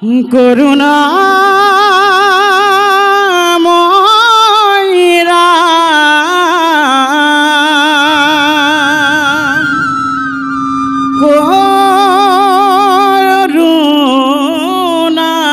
কৰুণা ময়ৰা কৰুণা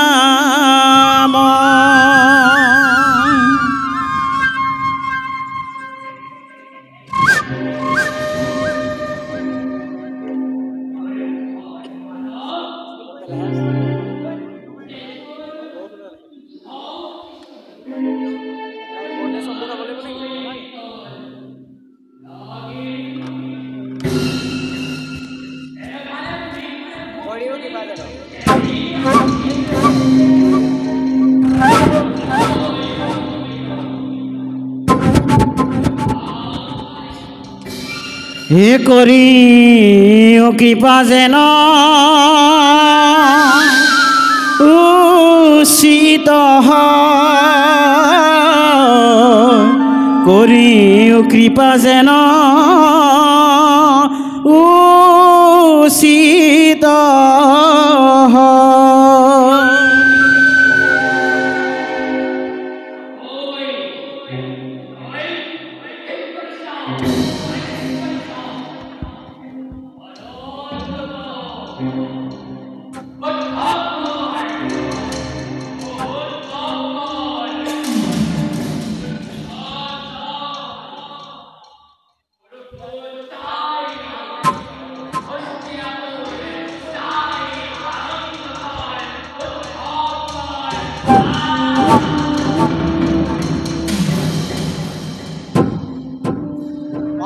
হে কৰি ও কৃপা যেন উচিত কৰি ও কৃপা যেন উচিত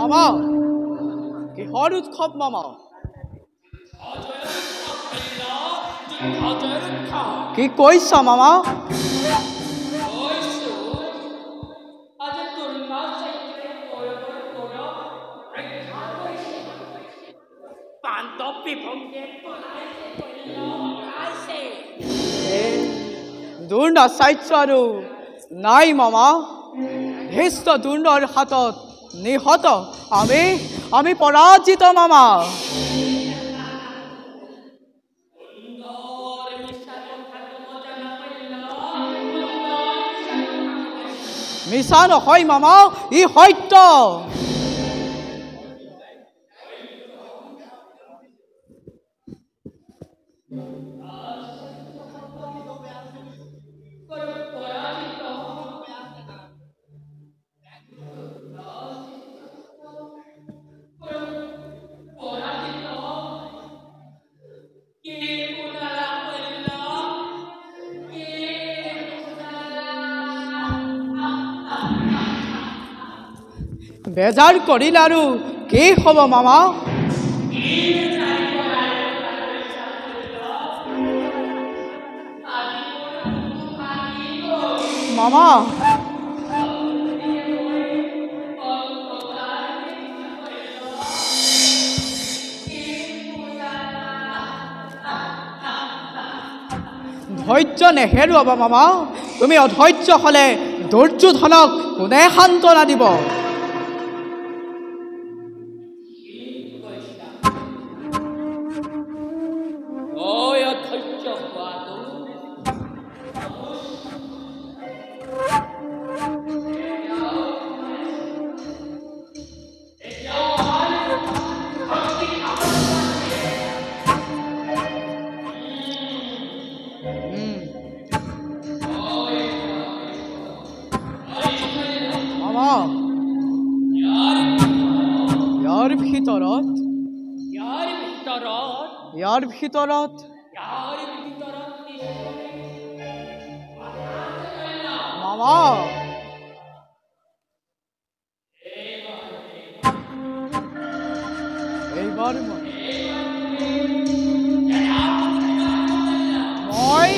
মামা কিহৰ উৎসৱ মামা কি কৈছা মামা দুৰ্ণ চাইছো আৰু নাই মামা ধৃষ্ট দুৰ্ণৰ হাতত নিহত আমি আমি পৰাজিত মামা। মিছা নহয় মামা, ই সত্য। বেজাৰ কৰিলে আৰু কি হ'ব মামা? মামা ধৈৰ্য নেহেৰুৱাবা মামা। তুমি অধৈৰ্য হ'লে দুৰ্যোধনক কোনে সান্তনা দিব? মামা ইয়াৰ ভিতৰত মামা এইবাৰ মই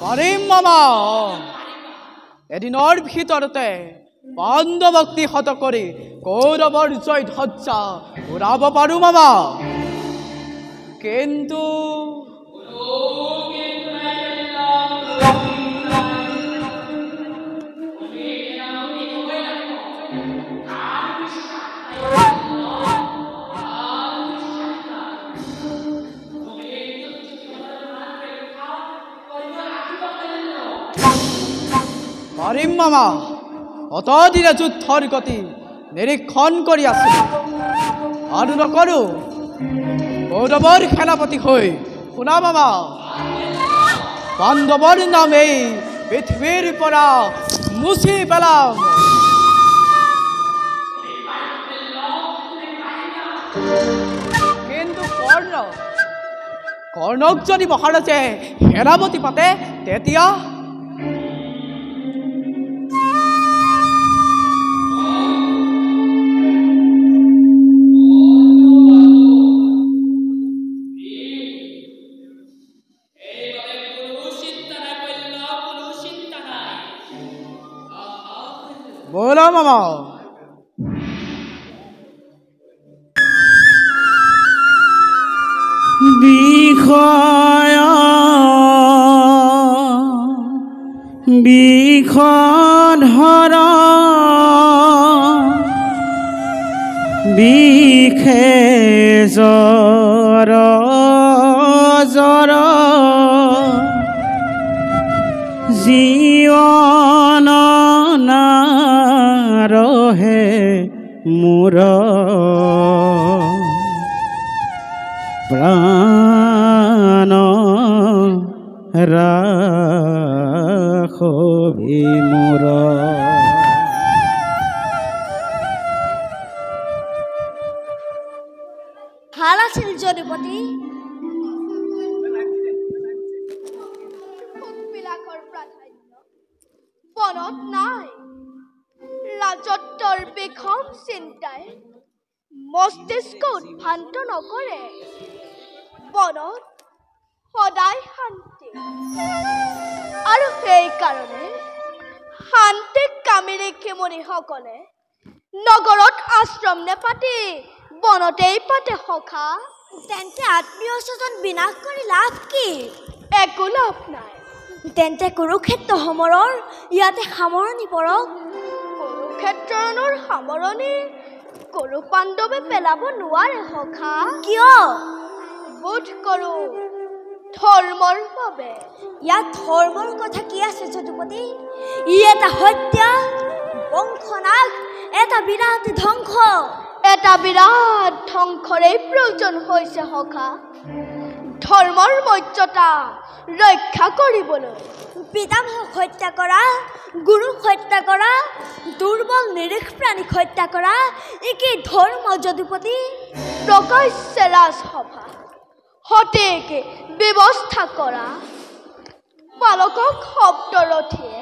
পাৰিম মামা। এদিনৰ ভিতৰতে পাণ্ডৱক নিহত কৰি কৌৰৱৰ জয় ধ্বজা উৰাব পাৰো মামা। কিন্তু পাৰিম মামা। অতদিনে যুদ্ধৰ গতি নিৰীক্ষণ কৰি আছো আৰু নকৰো। কৌৰৱৰ সেনাপতি হৈ শুনা মামা, পাণ্ডৱৰ নামেই পৃথিৱীৰ পৰা মুছি পেলাম। কিন্তু কৰ্ণক যদি মহাৰাজে সেনাপতি পাতে তেতিয়া বলো মামা। বিষধৰ বিষে জ্বৰ জীৱন নাৰহে মোৰ প্ৰাণ ৰাখবি মোৰ। ভাল আছিল যদুপতি। বিলাকৰ প্ৰাধান্য বনত নাই। ৰাজত্বৰ বিষম চিন্তাই মস্তিষ্ক উদ্ভ্ৰান্ত নকৰে। বনত সদায় শান্তি, আৰু সেইকাৰণে শান্তিক কামী ৰেখি মুনিসকলে নগৰত আশ্ৰম নেপাতি বনতেই পাতে সখা। তেন্তে আত্মীয় স্বজন বিনাশ কৰি লাভ কি? একো লাভ নাই। তেন্তে কুৰুক্ষেত্ৰ সমৰৰ ইয়াতে সামৰণি পৰক। কুৰুক্ষেত্ৰৰ সামৰণি কুৰু পাণ্ডৱে পেলাব নোৱাৰে সখা। কিয়? বোধ কৰোঁ ধৰ্মৰ বাবে। ইয়াত ধৰ্মৰ কথা কি আছে যদুপতি? ই এটা হত্যা, বংশনাশ, এটা বিৰাট ধ্বংস। এটা বিৰাট ধ্বংসৰে প্ৰয়োজন হৈছে সখা। ধৰ্মৰ মৰ্যাদা ৰক্ষা কৰিবলৈ। পিতামহক হত্যা কৰা, গুৰুক হত্যা কৰা, দুৰ্বল নিৰীহ প্ৰাণীক হত্যা কৰা, কি ধৰ্ম যদুপতি? প্ৰকাশ্য ৰাজসভা সঠিক ব্যৱস্থা কৰা, পালকক শব্দৰথীয়ে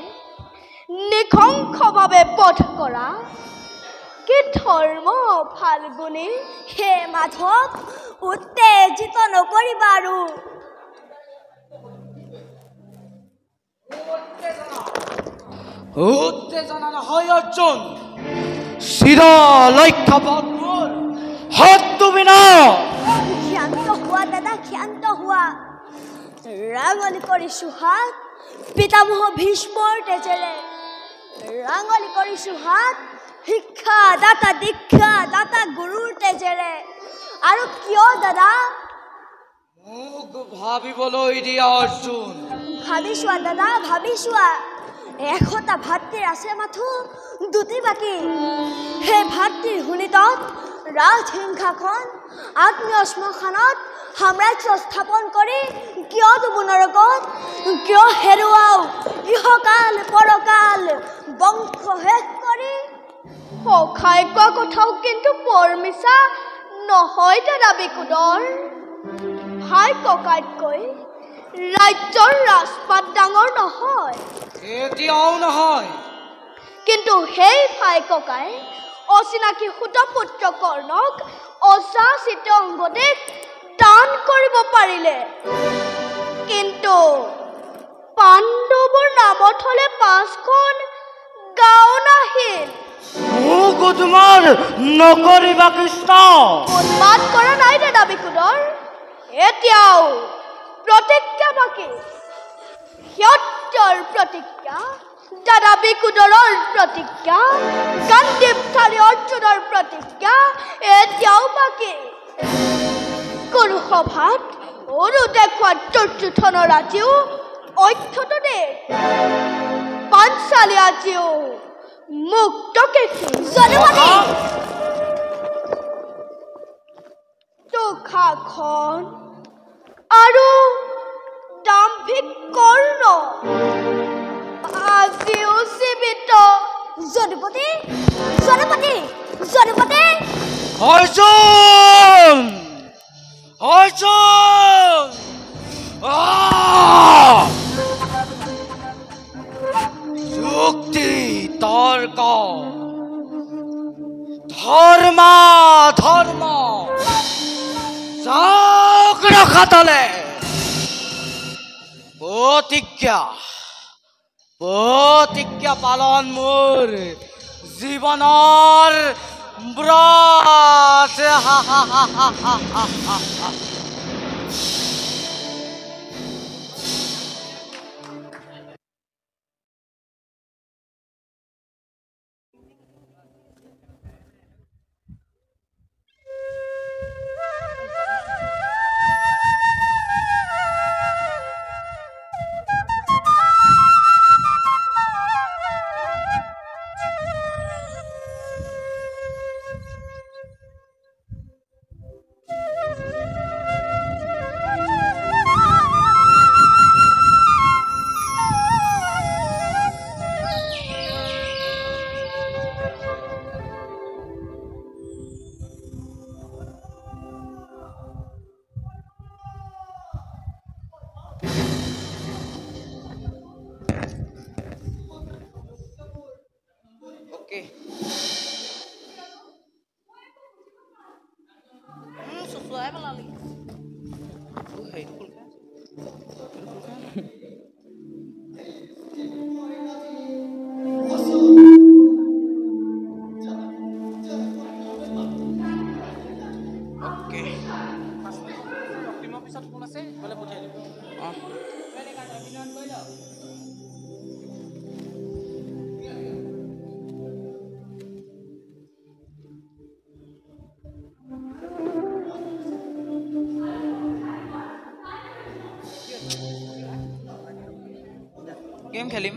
নিশংসভাৱে বধ কৰা, কি ধৰ্ম ফাল্গুনী? হে মাধৱ, উত্তেজিত নকৰিবা আৰু। উত্তেজনা নহয় অৰ্জুন, চিৰ লক্ষ্যপথ মোৰ শত্ৰু বিনাশ। ক্ষান্ত হোৱা দাদা, ক্ষান্ত হোৱা। ৰাঙলী কৰিছো হাত পিতামহ ভীষ্মৰ তেজেৰে। ৰাঙলী কৰিছো হাত শিক্ষা দাতা, দীক্ষা দাতা গুৰুৰ তেজেৰে। আৰু কিয় দাদা? মোক ভাবিবলৈ দিয়া অৰ্জুন। ভাবি চোৱা দাদা, ভাবি চোৱা। 100টা ভাতৃৰ আছে মাথো দুটি বাকী। সেই ভাতৃৰ শুনিতত ৰাজসিংহাসন আত্মীয় শ্মশানত সাম্ৰাজ্য স্থাপন কৰি কিয় দুবু নৰকত? কিয় হেৰুৱাও ইহকাল পৰকাল বংশ শেষ কৰি? সখাই কোৱা কথাও কিন্তু বৰ মিছা নহয় দাদা বিকুদৰ। ভাই ককাইতকৈ ৰাজ্যৰ ৰাজপাত ডাঙৰ নহয়। এতিয়াও নহয়। কিন্তু সেই ভাই ককাই অচিনাকি সুতপুত্ৰ কৰ্ণক অযাচিত অংগদেশ দান কৰিব পাৰিলে। কিন্তু পাণ্ডৱৰ নামত হলে 5খন গাঁও নাহিল। মোক তোমাৰ নকৰিবা কৃষ্ণ। উন্মাদ কৰা নাই দাদা বিকুদৰ। এতিয়াও প্ৰতিজ্ঞা বাকী। সত্যৰ প্ৰতিজ্ঞা, দাদা বিকুদৰৰ প্ৰতিজ্ঞা, গান্ধীবধাৰী অৰ্জুনৰ প্ৰতিজ্ঞা এতিয়াও বাকী। কুৰু সভাত অৰু দেখুওৱা দুৰ্যোধনৰ আজিও অক্ষত দেশ। পাঞ্চালী আজিও মুক্ত কেশী। দুঃশাসন আৰু দাম্ভিক কৰ্ণ আজিও জীৱিত। যদুপতি, যদুপতি, যদুপতি। অৰ্জুন! অৰ্জুন! যুক্তি তৰ্ক ধৰ্ম ধৰ্ম যাওক ৰখাতলে। প্ৰতিজ্ঞা প্ৰতিজ্ঞা পালন মোৰ জীৱনৰ ব্ৰত। গেম খেলিম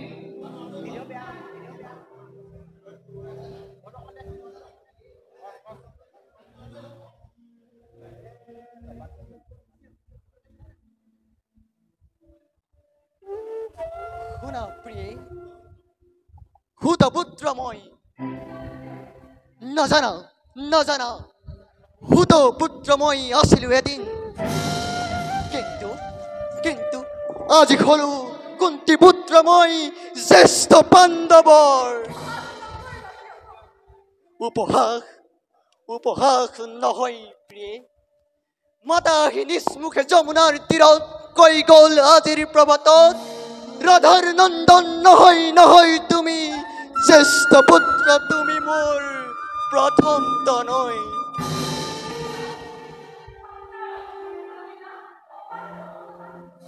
শুনা প্ৰিয়ে সুতপুত্ৰ মই নাজানা নাজানা সুতপুত্ৰ মই আছিলো এদিন কিন্তু কিন্তু আজি হলো কুন্তি পুত্ৰ মই জ্যেষ্ঠ পাণ্ডৱৰ উপহাস উপহাস নহয় প্ৰিয়ে মাতাহি নিষ্মুখে যমুনাৰ তীৰত কৈ গ'ল আজিৰ প্ৰভাতত ৰাধাৰ নন্দন নহয় নহয় তুমি জ্যেষ্ঠ পুত্ৰ তুমি মোৰ প্ৰথম তনয়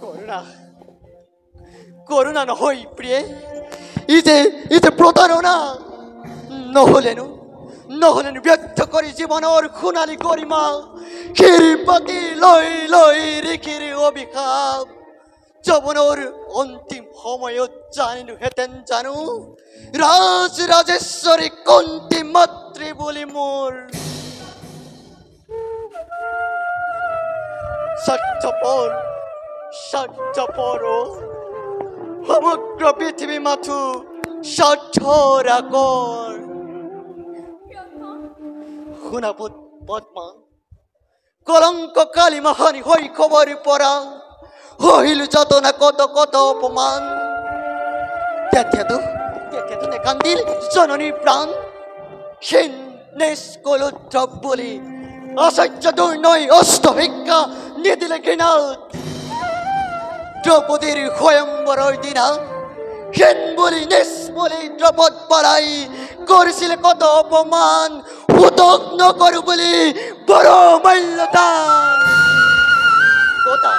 কৰুণা কৰুণা নহয় প্ৰিয়ে ইতে প্ৰতাৰণা নহলেনো নহলেনো ব্যক্ত কৰি জীৱনৰ সোণালী গৰিমা ক্ষীৰ পাতি লৈ লৈ ৰিখিৰ অভিশাপ যৌৱনৰ অন্তিম সময়ত জানিলোহেঁতেন জানো ৰাজ ৰাজেশ্বৰী কুন্তি মাতৃ বুলি মোৰ স্বাৰ্থপৰ স্বাৰ্থপৰ সমগ্ৰ পৃথিৱী মাথো স্বাৰ্থৰ আগৰ শুনা পদ্মা কলংক কালি মহানি শৈশৱৰ পৰা সহিলো যাতনা কত কত অপমান তেতিয়াতো নেকান্দিল জননীৰ প্ৰাণ ক্ষীণ নিষ্কলুদ্ৰৱ বুলি আচাৰ্য দুৰ্নয় অষ্টভিক্ষা নিদিলে ঘৃণাত দ্ৰৌপদীৰ স্বয়ম্বৰৰ দিনা ক্ষীণ বুলি নিজ বুলি দ্ৰৌপদ পলাই কৰিছিলে কত অপমান সুতক নকৰো বুলি বৰ মাল্যদান কথা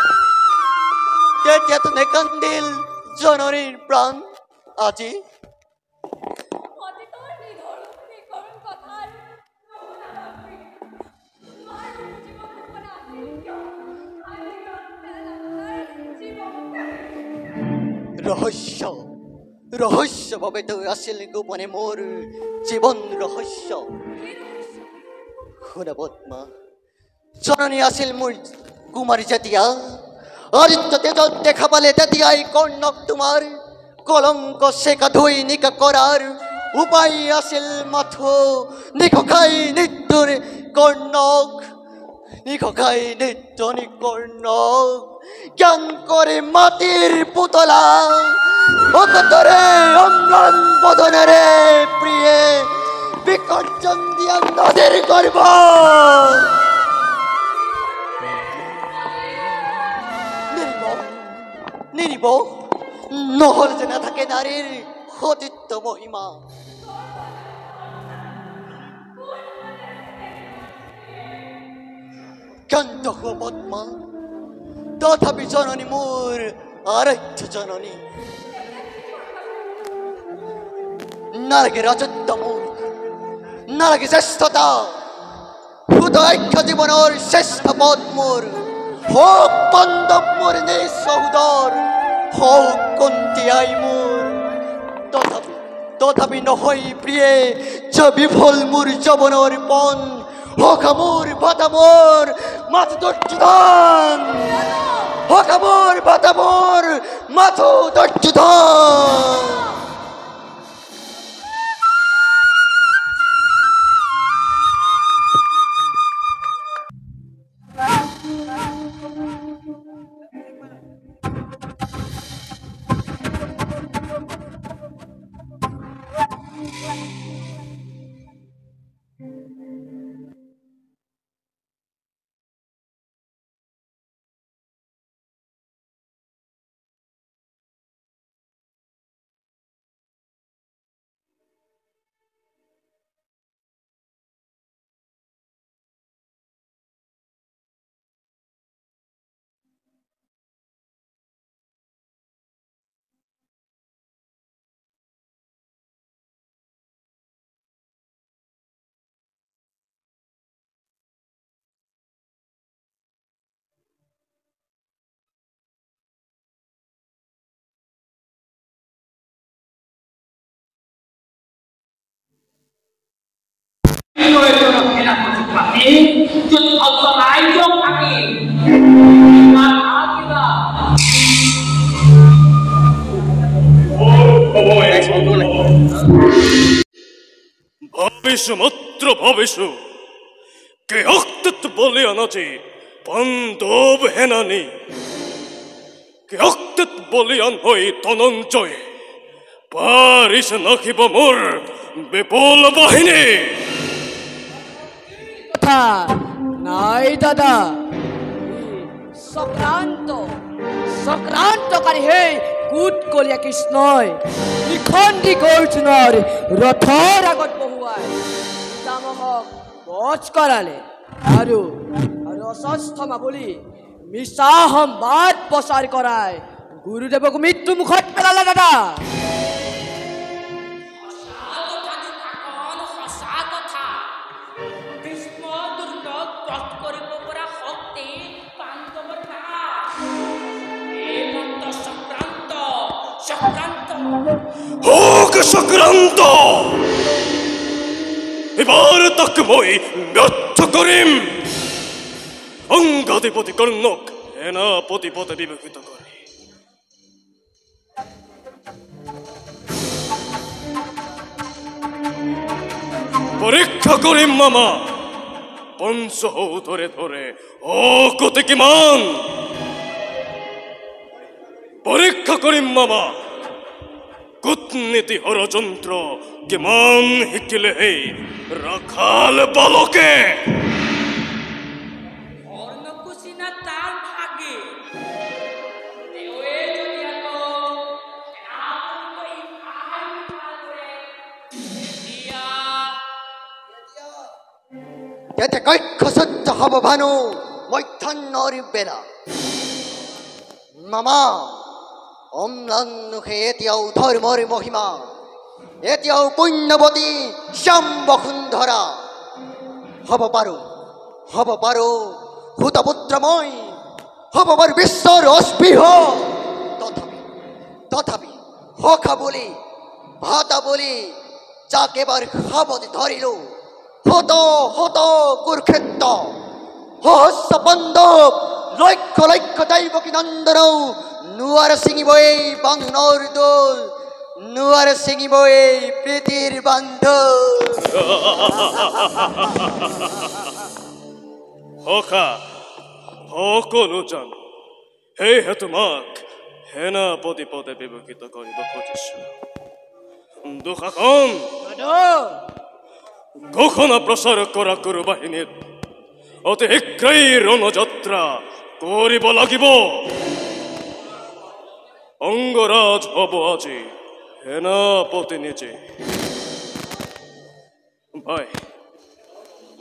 তেতিয়াতো নেকান্দিল জননীৰ প্ৰাণ আজি ৰহস্য ৰহস্যভাৱে তই আছিল গোপনে মোৰ জীৱন ৰহস্য শুনা পদ্মা জননী আছিল মোৰ কুমাৰী যেতিয়া আদিত্য তেজত দেখা পালে তেতিয়াই কৰ্ণক তোমাৰ কলংক চেকা ধুই নিকা কৰাৰ উপায় আছিল মাথো নিশখাই নিত্যুৰ কৰ্ণক নিশখাই নিত্য নিকৰ্ণক জ্ঞান কৰে মাটিৰ পুতলা অকতৰে অম্লান বদনেৰে প্ৰিয়ে বিকৰ্জন দিয়া নদীৰ গৰ্ভ নিৰিব নহল যে নাথাকে নাৰীৰ সতীত্ব মহিমা ক্ষান্ত হোৱা পদ্মা তথাপি জননী মোৰ আৰাধ্য জননী নালাগে ৰাজত্ব মোক নালাগে শ্ৰেষ্ঠতা সুদক্ষ জীৱনৰ শ্ৰেষ্ঠ পদ মোৰ হওক পাণ্ডৱ মোৰ নিজ সহোদৰ হওক কুন্তি আই মোৰ তথাপি নহয় প্ৰিয়ে যে বিফল মোৰ যৌৱনৰ পণ হকা মোৰ ভাতা মোৰ মাথো দুৰ্যোধন হকা মোৰ ভাতা মোৰ মাথো দুৰ্যোধন প্রয়োজন সেনাপতি পাতে যদি অন্তরাইও থাকে ভাবিছো মাত্র ভাবিছো কে অক্তত বলে আনাচে বান্ধব হেনানি কে অক্তত বলিয়ান হই তনঞ্জয় পারিস নাখিব মোর বিপুল বাহিনী কথা নাই দাদা সক্রান্তকারী হে কুট কলিয়া কৃষ্ণই নিখণ্ডী অৰ্জুনৰ ৰথৰ আগত বহুৱাই পিতামহক বধ কৰালে আৰু অস্বস্থমা বুলি মিছা সম্বাদ প্ৰচাৰ কৰাই গুৰুদেৱক মৃত্যু মুখত পেলালে দাদা হোক সক্রান্ত এবার তাক মই ব্যর্থ করিম অঙ্গাধিপতি কর্ণক সেনাপতি পদে বিভূষিত করে পরীক্ষা করিম মামা পঞ্চ ধরে ধরে ও কতে কিমান পরীক্ষা করিম মামা কূটনীতি হরযন্ত্র কিমান শিকিলে হে রাখাল বালকে এতে কৈক্ষ সত্য হব ভানু মধ্যাহ্নর বেলা মামা অম্লান্নুখে এতিয়াও ধর্মর মহিমা এতিয়াও পুণ্যবতী শ্যাম বসুন্ধরা হব পারো হুতপুত্রময় হব পারো বিশ্বর অস্পৃহ তথাপি হখা বলি ভাতা বলি যাকে বার খাবতে ধরিল হত কুরুক্ষেত্র সহস্র বান্ধব লক্ষ লক্ষ দৈবকী নন্দন নুয়ার সিঙিব এই বাংলার দোল নুয়ার সিঙিব এই প্রীতির বান্ধব হখা সকলো জান হে তোমাক সেনাপতি পদে বিভূষিত কৰিব খুজিছো দুঃশাসন ঘোষণা প্রচার করা করু বাহিনীর অতি শীঘ্রই রণযাত্রা করিব লাগিব অঙ্গরাজ হব আজি সেনাপতি নিজে ভাই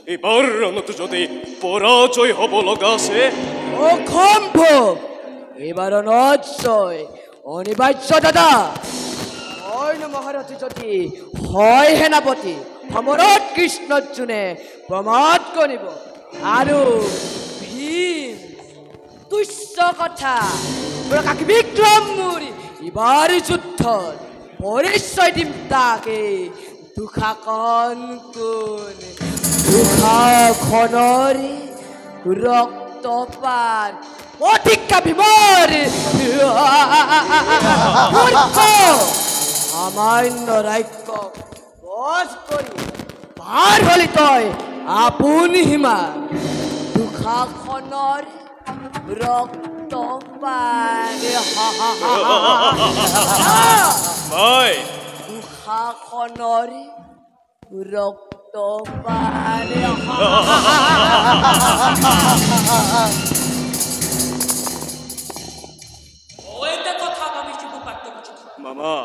এবার রণত যদি পরাজয় হব লগা আছে অসম্ভৱ এবাৰ নজয় অনিবাৰ্য দাদা অন্য মহাৰথী যদি হয় সেনাপতি সমৰত কৃষ্ণৰ্জুনে প্ৰমাদ কৰিব আৰু ভীম তুচ্ছ কথা প্ৰকাশ বিক্ৰম মোৰ এবাৰ যুদ্ধত পৰিচয় দিম তাকে দুঃশাসন কোন দুঃশাসনৰ ৰক্তপাত অধিক্ষা ভীমৰ সামান্য ৰাক্ষস বধ কৰি পাৰ হলি তই আপুনি সীমা দুঃশাসনৰ ৰক্তপাত দুঃশাসনৰ ৰক্তপাত মামা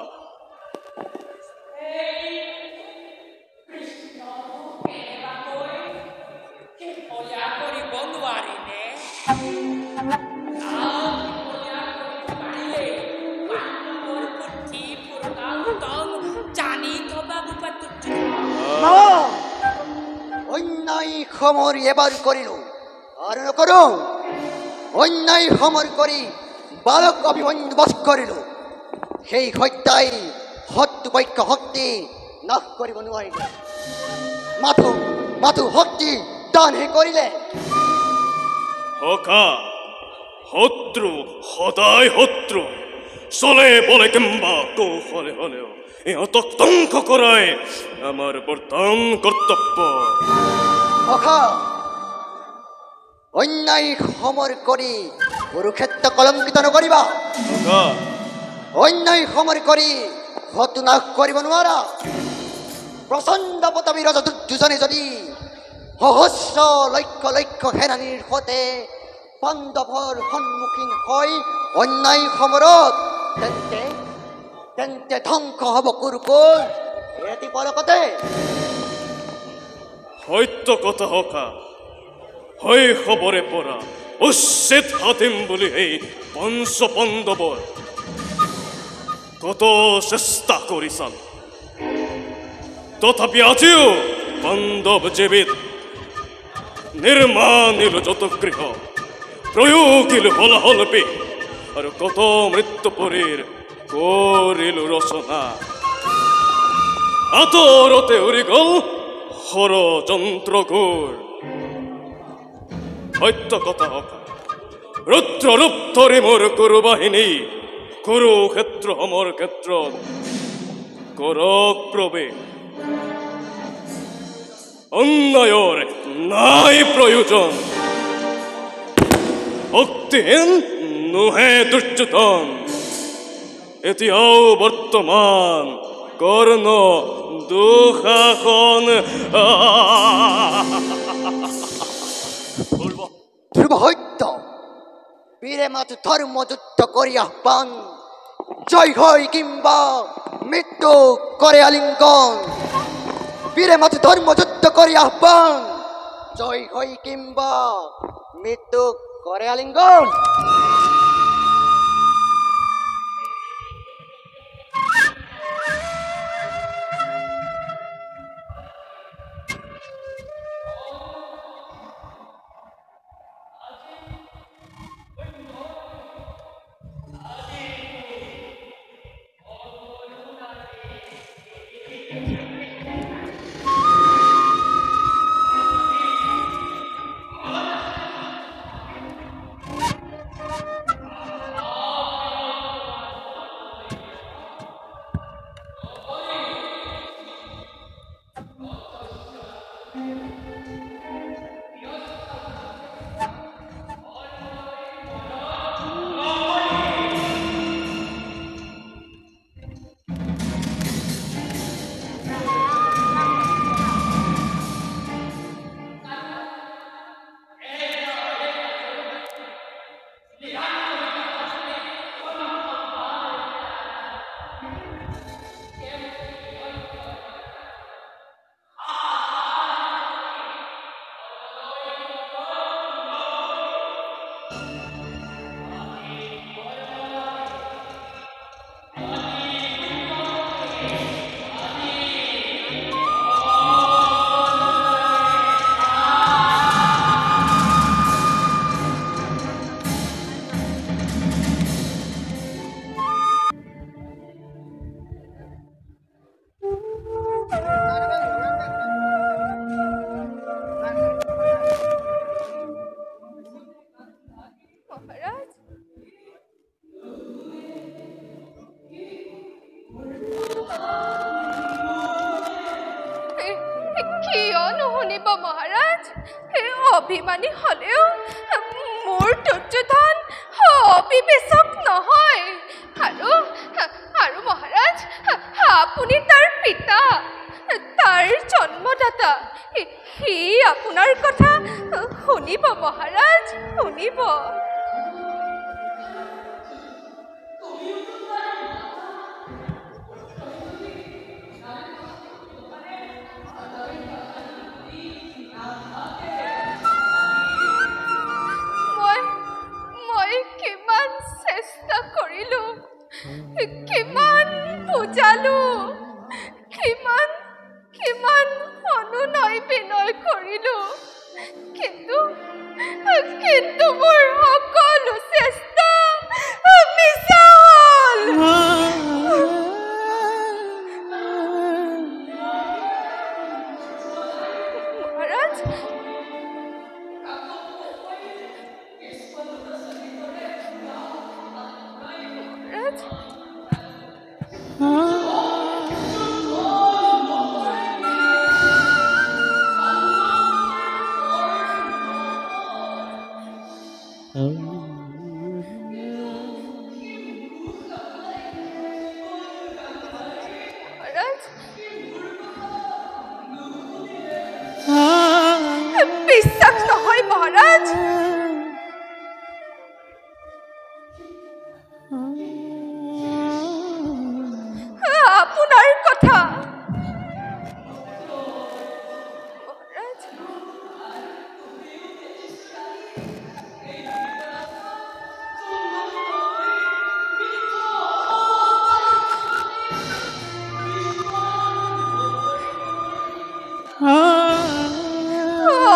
অন্যায় সমৰ এবাৰ কৰিল আৰ নকৰো অন্যায় সমৰ কৰি বালক অভিমন্যু বধ কৰিল সেই হত্যাই শত্ৰু পক্ষ শক্তি নাশ কৰিব নোৱাৰিলে মাথো শক্তি দানহে কৰিলে সখা শত্ৰু সদায় শত্ৰু চলে বলে কিম্বা কৌশলে হলেও ইহঁতক ধ্বংস কৰাই আমাৰ প্ৰধান কৰ্তব্য সখা অন্যায় সমৰ কৰি কুৰুক্ষেত্ৰ কলংকিত নকৰিবা সখা অন্যায় সমৰ কৰি হতু নাশ কৰিব নোৱাৰা প্ৰচণ্ড পতাবী ৰজা দুজনে যদি সহস্ৰ লক্ষ লক্ষ সেনানীৰ সৈতে পাণ্ডৱৰ সন্মুখীন হৈ অন্যায় সমৰত তেন্তে তেন্তে ধ্বংস হ'ব কুৰুকুল এটি পলকতে সত্য কথা সখা শৈশৱৰে পৰা উচ্ছেদ হাতিম বুলি এই পঞ্চ পাণ্ডৱৰ কত চেষ্টা কৰিছান তথাপি আজিও পাণ্ডৱ জীৱিত নিৰ্মাণিল যত গৃহ প্ৰয়োগিল হলাহলপি আৰু কত মৃত্যুপৰীৰ কৰিল ৰচনা আতৰতে উৰি গল ষড়যন্ত্ৰঘোৰ সত্য কথা সখা ৰুদ্ৰৰূপ ধৰি মোৰ কুৰু বাহিনী কুৰুক্ষেত্ৰ সমৰ ক্ষেত্ৰত কৰক প্ৰৱেশ অন্যায়ৰ নাই প্ৰয়োজন ভক্তিহীন নোহে দুৰ্যোধন এতিয়াও বৰ্তমান কৰ্ণ দুঃশাসন ধ্ৰুৱ সত্য বীৰে মাথো ধৰ্ম যুদ্ধ কৰি আহ্বান জয় হয় কিংবা মৃত্যু কৰে আলিঙ্গন বীৰে মাথো ধৰ্ম যুদ্ধ কৰি আহ্বান জয় হয় কিংবা মৃত্যু কৰে আলিঙ্গন অভিমানী হলেও মোৰ দুৰ্যোধন অবিবেচক নহয় আৰু মহাৰাজ আপুনি তাৰ পিতা তাৰ জন্মদাতা সি আপোনাৰ কথা শুনিব মহাৰাজ শুনিব কিমান বুজালো কিমান অনুনয় বিনয় কৰিলো কিন্তু মোৰ সকলো চেষ্টা মিছা হ'ল বিশ্বাস নহয় মহাৰাজ আপোনাৰ কথা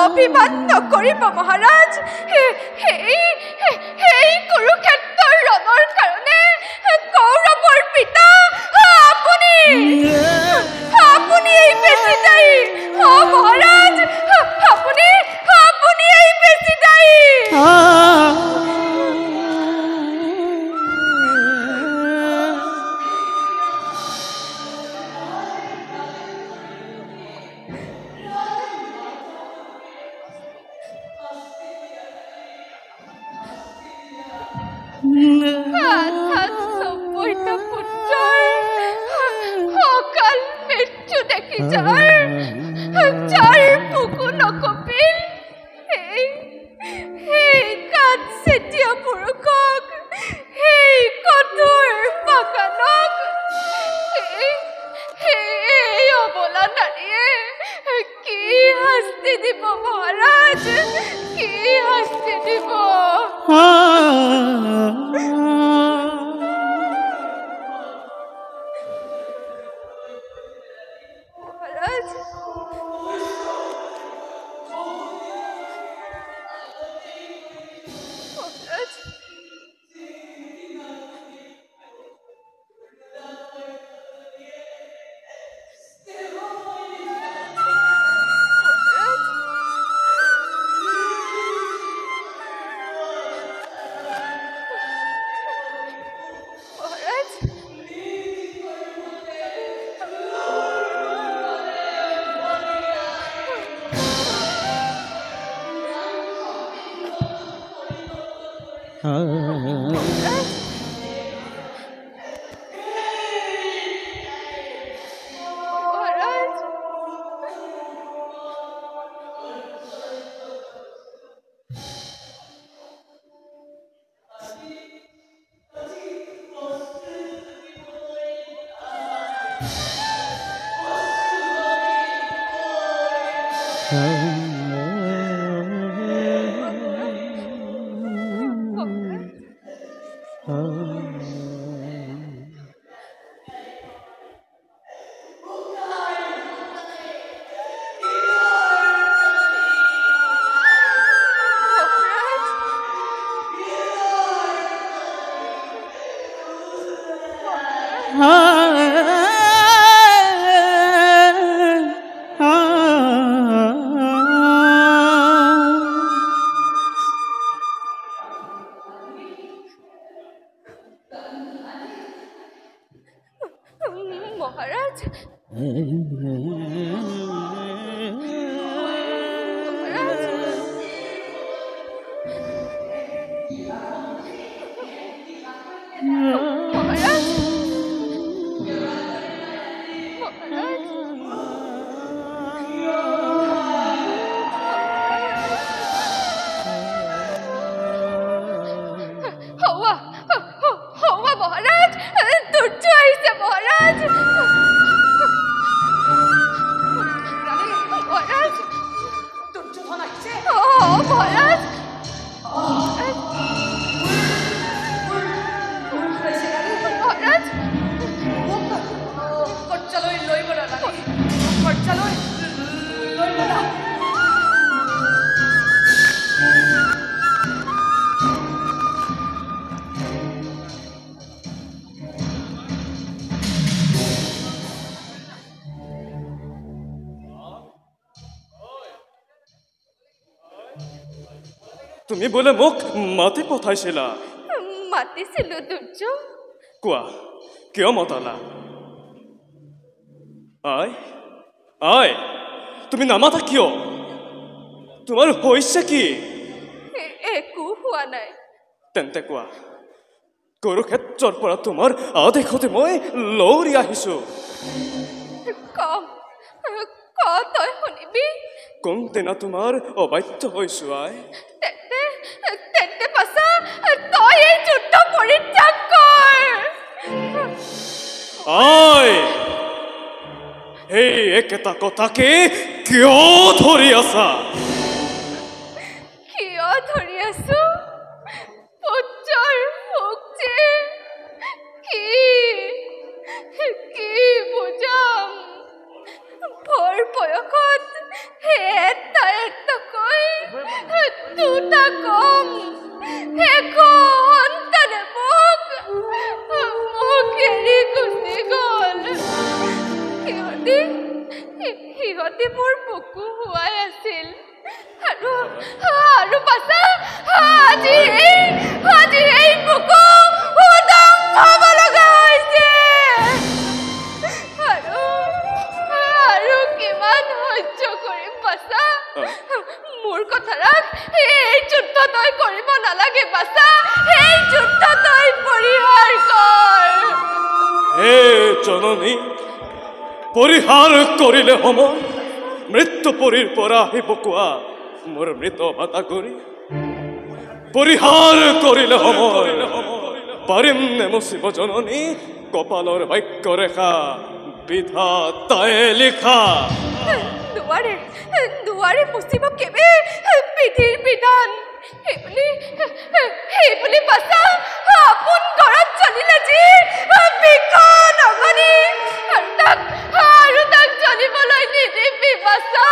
অভিমান নকৰিব মহাৰাজ সেই কুৰুক্ষেত্ৰৰ ৰণৰ কাৰণে কৌৰৱৰ পিতা আপুনি এই বেছি দায়ী মহাৰাজ আপুনি এই বেছি দায়ী অকাল মৃত্যু দেখি যাৰ বুকু নকপিল সেই কাঠ চেতিয়া পুৰুষক সেই কঠোৰ বাগানক সেই অবলা নাৰীয়ে কি শাস্তি দিব মহাৰাজ কি শাস্তি দিব মহাৰাজ তুমি বোলে মোক মাতি পঠাইছিলা মাতিছিলো দুৰ্য কোৱা কিয় মতালা আই তুমি নামাতা কিয় তোমাৰ হৈছে কি একো হোৱা নাই তেন্তে কোৱা কুৰুক্ষেত্ৰৰ পৰা তোমাৰ আদেশতে মই লৰি আহিছো কম ক তই শুনিবি কোনদিনা তোমাৰ অবাধ্য হৈছো আই তেন্তে পাছা তই এই যুদ্ধ পৰিত্যাগ কৰ আই এই একেটা কথাকে কিয় ধৰি আছা কিয় ধৰি আছো পুত্ৰৰ মুখ যে কি বুজাম ভৰ বয়সত এটাকৈ দুটা কম সন্তানে মোক এৰি গুচি গ'ল সিহঁতে মোৰ বুকু হোৱাই আছিল আৰু পাছা আজি এই বুকু উদং হ'ব লগা হৈছে আৰু কিমান সহ্য কৰিম পাছা মোৰ কথা ৰাখ এই যুদ্ধ তই কৰিব নালাগে পাছা এই যুদ্ধ তই পৰিহাৰ কৰ হে জননী পৰিহাৰ কৰিলে সময় মৃত্যু পৰীৰ পৰা আহিব কোৱা মোৰ মৃত ভাতা কৰি পৰিহাৰ কৰিলে সময় পাৰিম নে মুচিব জননী কপালৰ বাক্য ৰেখা বিধাতাই লিখা দুৱাৰে মুচিব কেবে বিধিৰ বিধান সেইবুলি পাছা আপোন ঘৰত চলিলে যি বিখন অগনি আৰু তাক চলিবলৈ নিদিবি পাছা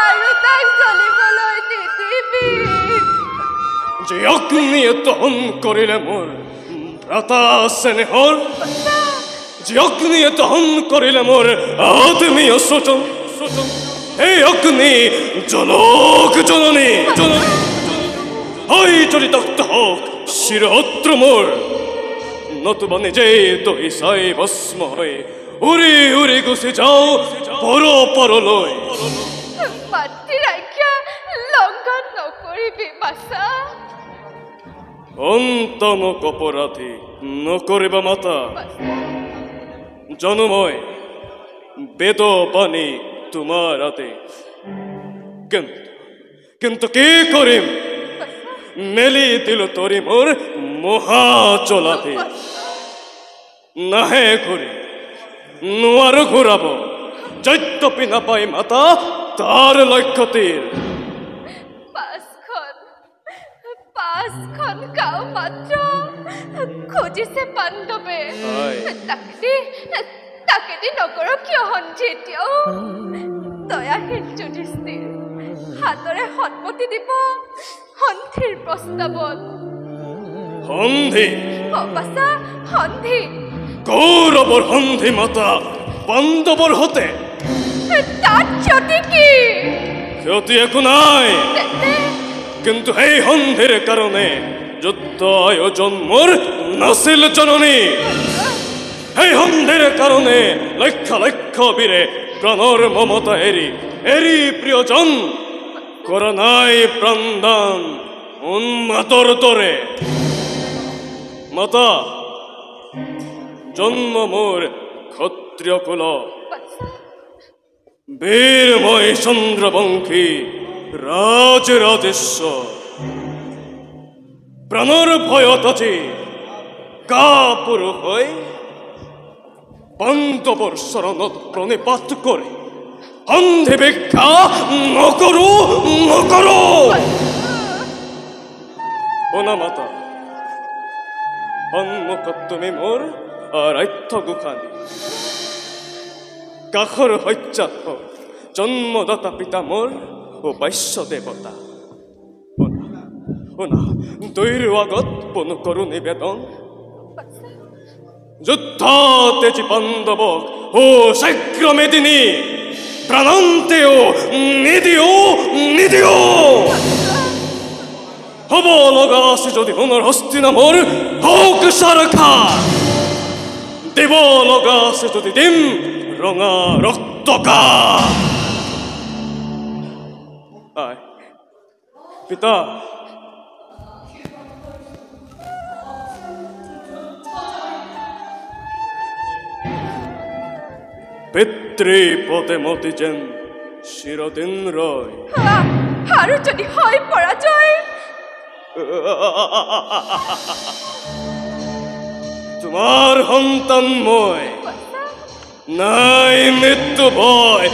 আৰু তাক চলিবলৈ নিদিবি যে অগ্নিয়ে দহন কৰিলে মোৰ ভ্ৰাতা স্নেহৰ যে অগ্নিয়ে দহন কৰিলে মোৰ আত্মীয় স্বজন এই অগ্নি জনক জননী হয় যদি তক্ত হওক শিৰহত্ৰ মোৰ নতুবা নিজেই দহি চাই ভস্ম হৈ উৰি উৰি গুচি যাওঁ পৰলৈ মাতৃৰ আজ্ঞা লংঘন নকৰিবি পাছা অন্তমক অপৰাধী নকৰিবা মাতা জানো মই বেদ বাণী তোমাৰ আতে কিন্তু কি কৰিম মেলি দিলো তৰি মোৰ মহা চলাতে নাহে ঘূৰি নোৱাৰো ঘূৰাব যদ্যপি নাপাই মাতা তাৰ লক্ষ্যতীৰ পাঁচখন গাঁও মাত্ৰ খুজিছে পাণ্ডৱে তাকেদি নকৰ কিয় সন্ধি এতিয়াও দয়াশীল যুধিষ্ঠিৰ হাতৰে সন্মতি দিব সন্ধিৰ প্ৰস্তাৱত সন্ধি পাছা সন্ধি কৌৰৱৰ সন্ধি মাতা পাণ্ডৱৰ হতে তাত ক্ষতি কি ক্ষতি একো নাই কিন্তু সেই সন্ধিৰ কাৰণে যুদ্ধ আয়োজন মোৰ নাছিল জননী সেই সন্ধিৰ কাৰণে লক্ষ লক্ষ বীৰে প্ৰাণৰ মমতা এৰি প্ৰিয়জন কৰা নাই প্ৰাণদান উন্মাতৰ দৰে মাতা জন্ম মোৰ ক্ষত্ৰিয় কুল বীৰ মই চন্দ্ৰবংশী ৰাজৰাজেশ্বৰ প্ৰাণৰ ভয়ত আজি কাপুৰুষ হৈ পাণ্ডৱৰ চৰণত প্ৰণিপাত কৰি সন্ধি ভিক্ষা নকৰো শুনা মাতা সন্মুখত তুমি মোৰ আৰাধ্য গোসানী কাষৰ শয্যাত জন্মদাতা পিতা মোৰ উপাস্য দেৱতা শুনা দুইৰো আগত পুনঃ কৰো নিবেদন যুদ্ধ তেজি পাণ্ডৱক শীঘ্ৰ মেদিনী প্ৰাণন্তেও নিদিও হ'ব লগা আছে যদি সোণৰ হস্তিনামৰ হওক সাৰখা দিব লগা আছে যদি দিম ৰঙা ৰক্তকা পিতা পিতৃ পদে মতি যেন চিৰদিন ৰয়। আৰু যদি হয় পৰাজয়? তোমাৰ সন্তান মই, নাই মৃত্যু ভয়।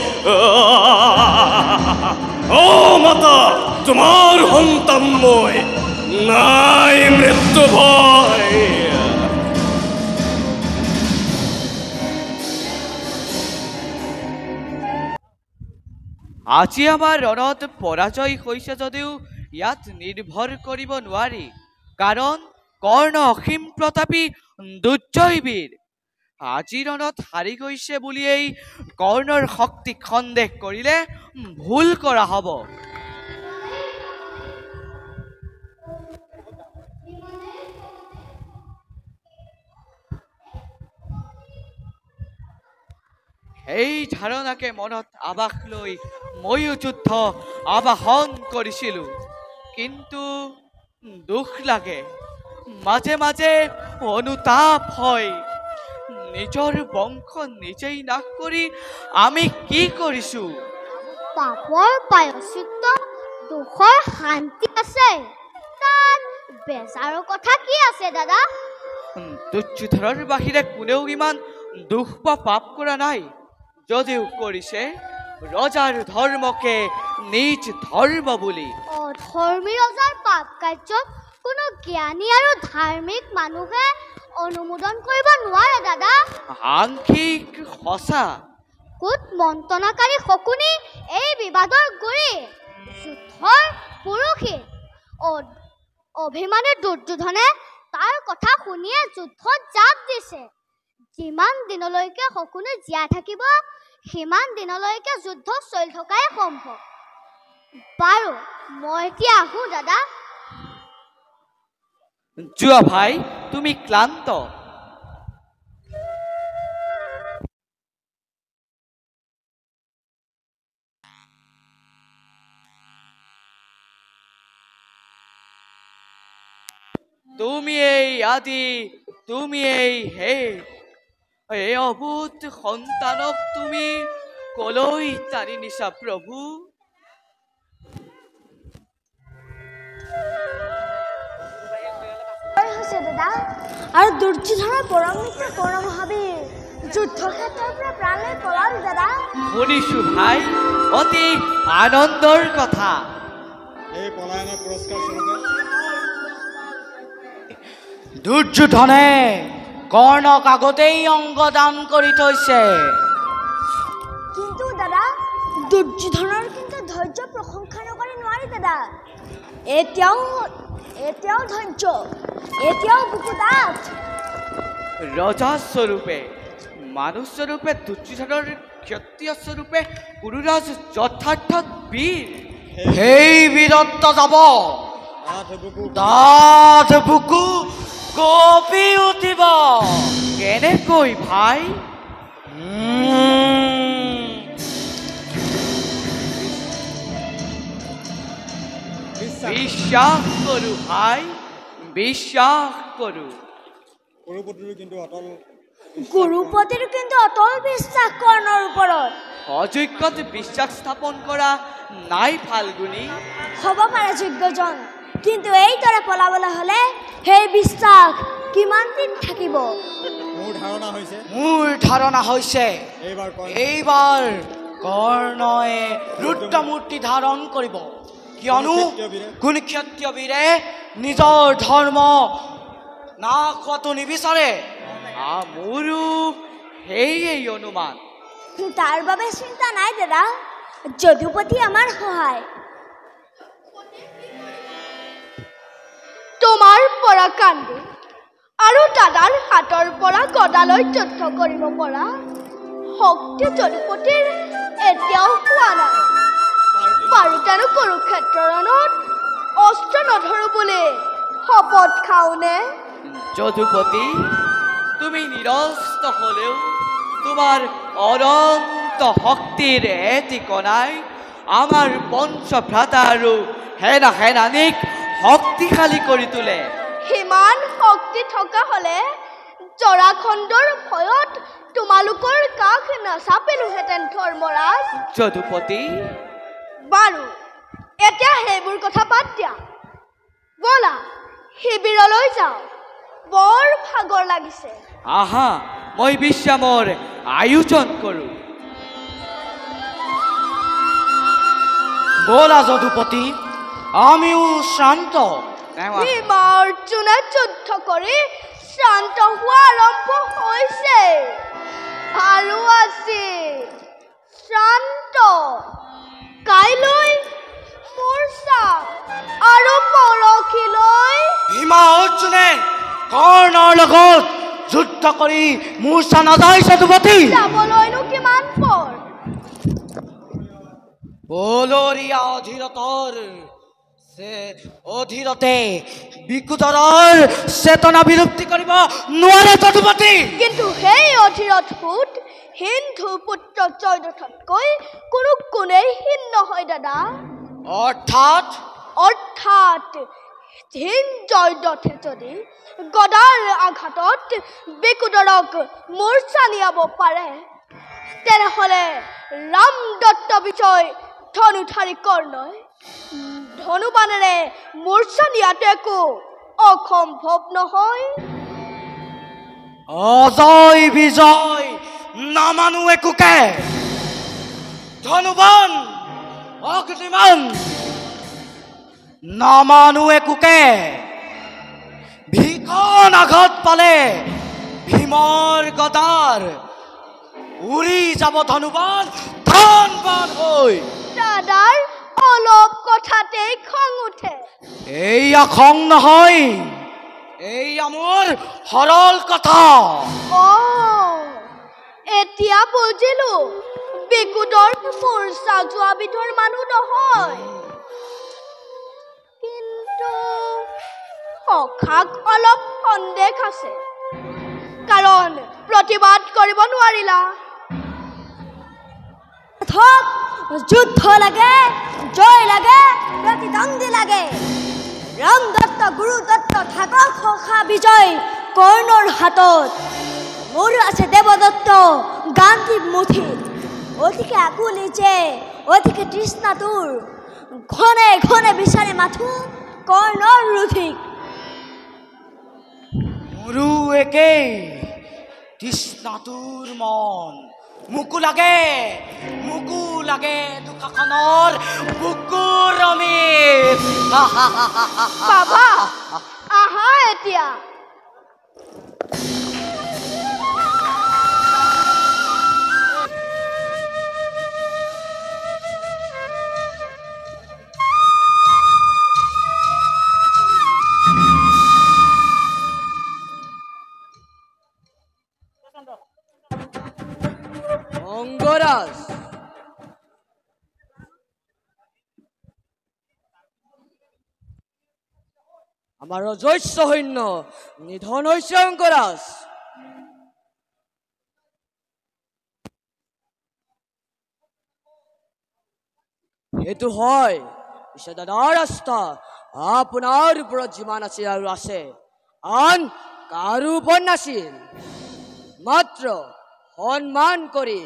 ও মাতা, তোমাৰ সন্তান মই, নাই মৃত্যু ভয়। আজি আমাৰ ৰণত পৰাজয় হৈছে যদিও ইয়াত নিৰ্ভৰ কৰিব নোৱাৰি, কাৰণ কৰ্ণ অসীম প্ৰতাপী দুৰ্জয়বীৰ। আজি ৰণত হাৰি গৈছে বুলিয়েই কৰ্ণৰ শক্তিক সন্দেহ কৰিলে ভুল কৰা হ'ব। এই ধাৰণাকে মনত আবাস লৈ ময়ো যুদ্ধ আবাহন কৰিছিলোঁ, কিন্তু দুখ লাগে, মাজে মাজে অনুতাপ হয়। নিজৰ বংশ নিজেই নাশ কৰি আমি কি কৰিছোঁ? পাপৰ প্ৰায়শ্চিত্ত, দুখৰ শান্তি আছে, তাত বেজাৰৰ কথা কি আছে দাদা? দুৰ্যোধনৰ বাহিৰে কোনেও ইমান দুখ বা পাপ কৰা নাই। যদিও কৰিছে ৰজাৰ ধৰ্মকে নিজ ধৰ্ম বুলি। অধৰ্মী ৰজাৰ পাপ কাৰ্যক কোনো জ্ঞানী আৰু ধাৰ্মিক মানুহে অনুমোদন কৰিব নোৱাৰে দাদা। আংশিক সঁচা। কুট মন্ত্ৰণাকাৰী শকুনি এই বিবাদৰ গুৰি, যুদ্ধৰ পুৰুষী। অভিমানী দুৰ্যোধনে তাৰ কথা শুনিয়ে যুদ্ধত জাপ দিছে। যিমান দিনলৈকে শকুনি জীয়াই থাকিব, সিমান দিনলৈকে যুদ্ধ চলি থকাই সম্ভৱ। বাৰু মই এতিয়া আহোঁ দাদা। যোৱা ভাই, তুমি ক্লান্ত। তুমি এই আদি, তুমি এই হে, এই অভূত সন্তানক তুমি কলৈ টানি নিছা প্ৰভু? দাদা, আৰু দুৰ্যোধনৰ পৰম মিত্ৰ কৰ্ণ মহাবীৰ যুদ্ধক্ষেত্ৰৰ পৰা প্ৰাণ লৈ পলাল দাদা। শুনিছো ভাই, অতি আনন্দৰ কথা। এই পলায়নৰ পুৰস্কাৰ স্বৰূপে দুৰ্যোধনে কৰ্ণক আগতেই অংগ দান কৰি থৈছে। কিন্তু দাদা, দুৰ্যোধনৰ কিন্তু ধৈৰ্য প্ৰশংসা নকৰি নোৱাৰি দাদা। এতিয়াও ধৈৰ্য, এতিয়াও বুকু ডাঠ। ৰজা স্বৰূপে, মানুহ স্বৰূপে দুৰ্যোধনৰ ক্ষত্ৰিয় স্বৰূপে গুৰুৰাজ যথাৰ্থ বীৰ। সেই বীৰত্ব যাব, দাঁত বুকু কঁপি উঠিব। কেনেকৈ ভাই? বিশ্বাস কৰো ভাই, বিশ্বাস কৰো। গুৰুপতিৰ কিন্তু অটল বিশ্বাস কৰ্ণৰ ওপৰত। অযোগ্যত বিশ্বাস স্থাপন কৰা নাই ফাল্গুনী। হ'ব পাৰে যোগ্যজন, কিন্তু এইদৰে পলাবলৈ হ'লে সেই বিশ্বাস কিমান দিন থাকিব? মোৰ ধাৰণা হৈছে এইবাৰ কৰ্ণই ৰুদ্ৰমূৰ্তি ধাৰণ কৰিব, কিয়নো কোন ক্ষত্ৰিয় বীৰে নিজৰ ধৰ্ম নাশ হোৱাটো নিবিচাৰে। মোৰো সেয়েই অনুমান। তাৰ বাবে চিন্তা নাই দাদা, যদুপতি আমাৰ সহায়। তোমাৰ পৰা কান্দো আৰু দাদাৰ হাতৰ পৰা গদালৈ যুদ্ধ কৰিব পৰা শক্তি যদুপতিৰ এতিয়াও পোৱা নাই। পাৰোতানো কুৰুক্ষেত্ৰ ৰণত অস্ত্ৰ নধৰো বুলি শপত খাওনে? যদুপতি, তুমি নিৰস্ত হলেও তোমাৰ অনন্ত শক্তিৰ এটি কণাই আমাৰ পঞ্চভ্ৰাতা আৰু সেনানীক শক্তিশালী কৰি তোলে। সিমান শক্তি থকা হলে জৰাখণ্ডৰ ভয়ত তোমালোকৰ কাষ নাচাপিলোহেঁতেন ধৰ্মৰাজ। যদুপতি বাৰু এতিয়া সেইবোৰ কথা বাদ দিয়া, ব'লা শিবিৰলৈ যাওঁ, বৰ ভাগৰ লাগিছে। আহা মই বিশ্ৰামৰ আয়োজন কৰোঁ। ব'লা যদুপতি, আমিও শ্ৰান্ত। ভীমা অৰ্জুনে যুদ্ধ কৰি শ্ৰান্ত হোৱা আৰম্ভ হৈছে। ভালো আছে শ্ৰান্ত। কাইলৈ মূৰ্ছা আৰু পৰহিলৈ ভীমা অৰ্জুনে কৰ্ণৰ লগত যুদ্ধ কৰি মূৰ্ছা নাযায় যদুপতি। যাবলৈনো কিমান পৰ? বলৰীয়া অধীৰতে বিকুটৰৰ চেতনা বিলুপ্তি কৰিব নোৱাৰে যদুপতি। কিন্তু সেই অধীৰত সুত সিন্ধু পুত্ৰ জয়দ্ৰথতকৈ কোনো কোনেই হীন নহয় দাদা। অৰ্থাৎ হীন জয়দ্ৰথে যদি গদাৰ আঘাতত বিকুটৰক মূৰ্ছা নিয়াব পাৰে, তেনেহ'লে ৰামদত্ত বিজয় ধনুধাৰী কৰ্ণই ধনুবানেৰে মূৰ্ছা নিয়াটো একো অসম্ভৱ নহয়। অজয় বিজয় নামানো একোকে, ধনুবান অগ্নিমান নামানো একোকে। ভীষণ আঘাত পালে ভীমৰ গদাৰ উৰি যাব ধনুবান ধনবান হৈ। দাদাৰ অলপ কথাতেই খং উঠে। এইয়া খং নহয়, এইয়া মোৰ সৰল কথা। এতিয়া বুজিলো, বিকুটৰ মূৰ্ছা যোৱা বিধৰ মানুহ নহয়। কিন্তু সখাক অলপ সন্দেহ আছে, কাৰণ প্ৰতিবাদ কৰিব নোৱাৰিলা। যুদ্ধ লাগে, জয় লাগে, প্ৰতিদ্বন্দ্বী লাগে। ৰামদত্ত গুৰুদত্ত থাকক সখা বিজয় কৰ্ণৰ হাতত। মোৰ আছে দেৱদত্ত গান্ধীৰ মুঠিত। অধিকে আকুলি যে অধিকে তৃষ্ণাতুৰ, ঘনে ঘনে বিচাৰে মাথো কৰ্ণৰ ৰুধিক। মোৰো একেই তৃষ্ণাতুৰ মন। মোকো লাগে দুখাখনৰ বুকুৰ অমিত। বাবা আহা এতিয়া। অংগৰাজ আমাৰ অজস্ৰ সৈন্য নিধন হৈছে। অংগৰাজ সেইটো হয়, পিছে দাদাৰ আস্থা আপোনাৰ ওপৰত যিমান আছিল আৰু আছে, আন কাৰো ওপৰত নাছিল। মাত্ৰ সন্মান কৰি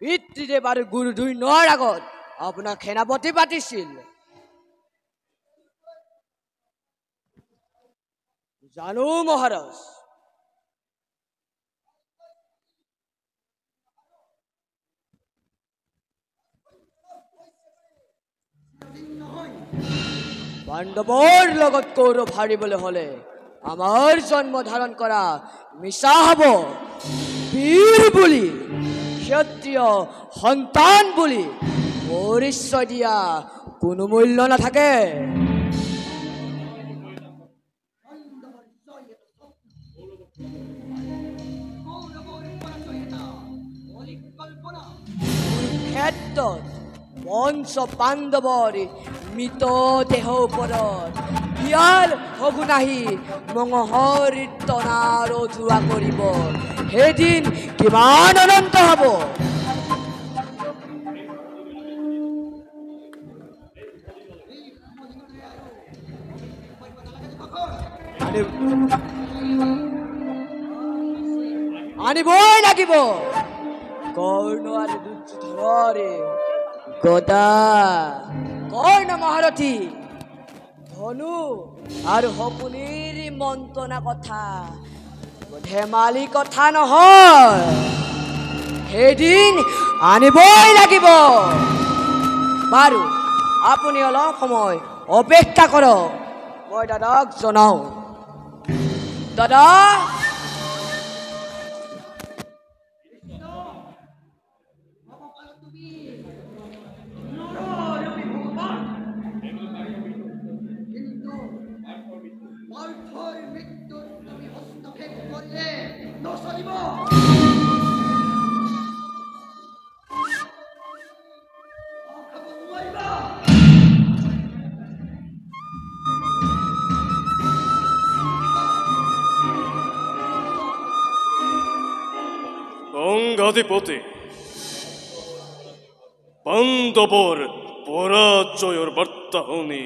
পিতৃদেৱ আৰু গুৰু দুই নোৱাৰ আগত আপোনাক সেনাপতি পাতিছিল। জানো মহাৰাজ, পাণ্ডৱৰ লগত কৌৰৱ হাৰিবলৈ হলে আমাৰ জন্ম ধাৰণ কৰা মিছা হব। বীৰ বুলি, ক্ষত্ৰিয় সন্তান বুলি পৰিচয় দিয়া কোনো মূল্য নাথাকে। ক্ষেত্ৰত পঞ্চ পাণ্ডৱৰ মৃতদেহ ওপৰত ইয়াৰ সগুনাহি মঙহৰ টনাৰ ধোৱা কৰিব, সেইদিন কিমান অনন্ত হব। আনিবই লাগিব কৰ্ণ আৰু দুৰ্যোধনৰে গদা কৰ্ণ মহাৰথী ধনু আৰু সপোনিৰ মন্ত্ৰণা কথা ধেমালি কথা নহয় সেইদিন আনিবই লাগিব বাৰু আপুনি অলপ সময় অপেক্ষা কৰক মই দাদাক জনাওঁ দাদা অঙ্গাধিপতি পাণ্ডৱৰ পৰাজয়ৰ বাৰ্তা শুনি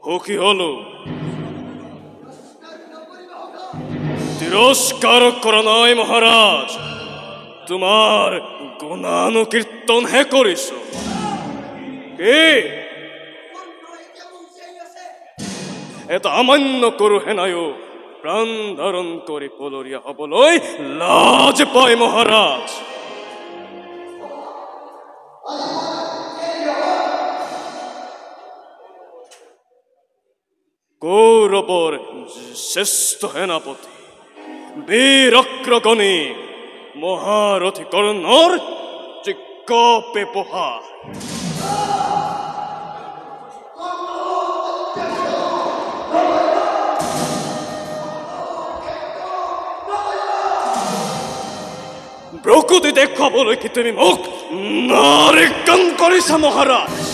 সুখী হলো তিৰস্কাৰ কৰা নাই মহাৰাজ তোমাৰ গুণানুকীৰ্তনহে কৰিছো কি এটা অমান্য কৰো হেনায়ো প্ৰাণ ধাৰণ কৰি পলৰীয়া হবলৈ লাজ পায় মহাৰাজ কৌৰৱৰ শ্ৰেষ্ঠ সেনাপতি বীৰ অগ্ৰগণী মহাৰথী কৰ্ণৰ যোগ্য ব্যৱহাৰ প্ৰকৃতি দেখুৱাবলৈ কি তুমি মোক নাৰীকৰণ কৰিছা মহাৰাজ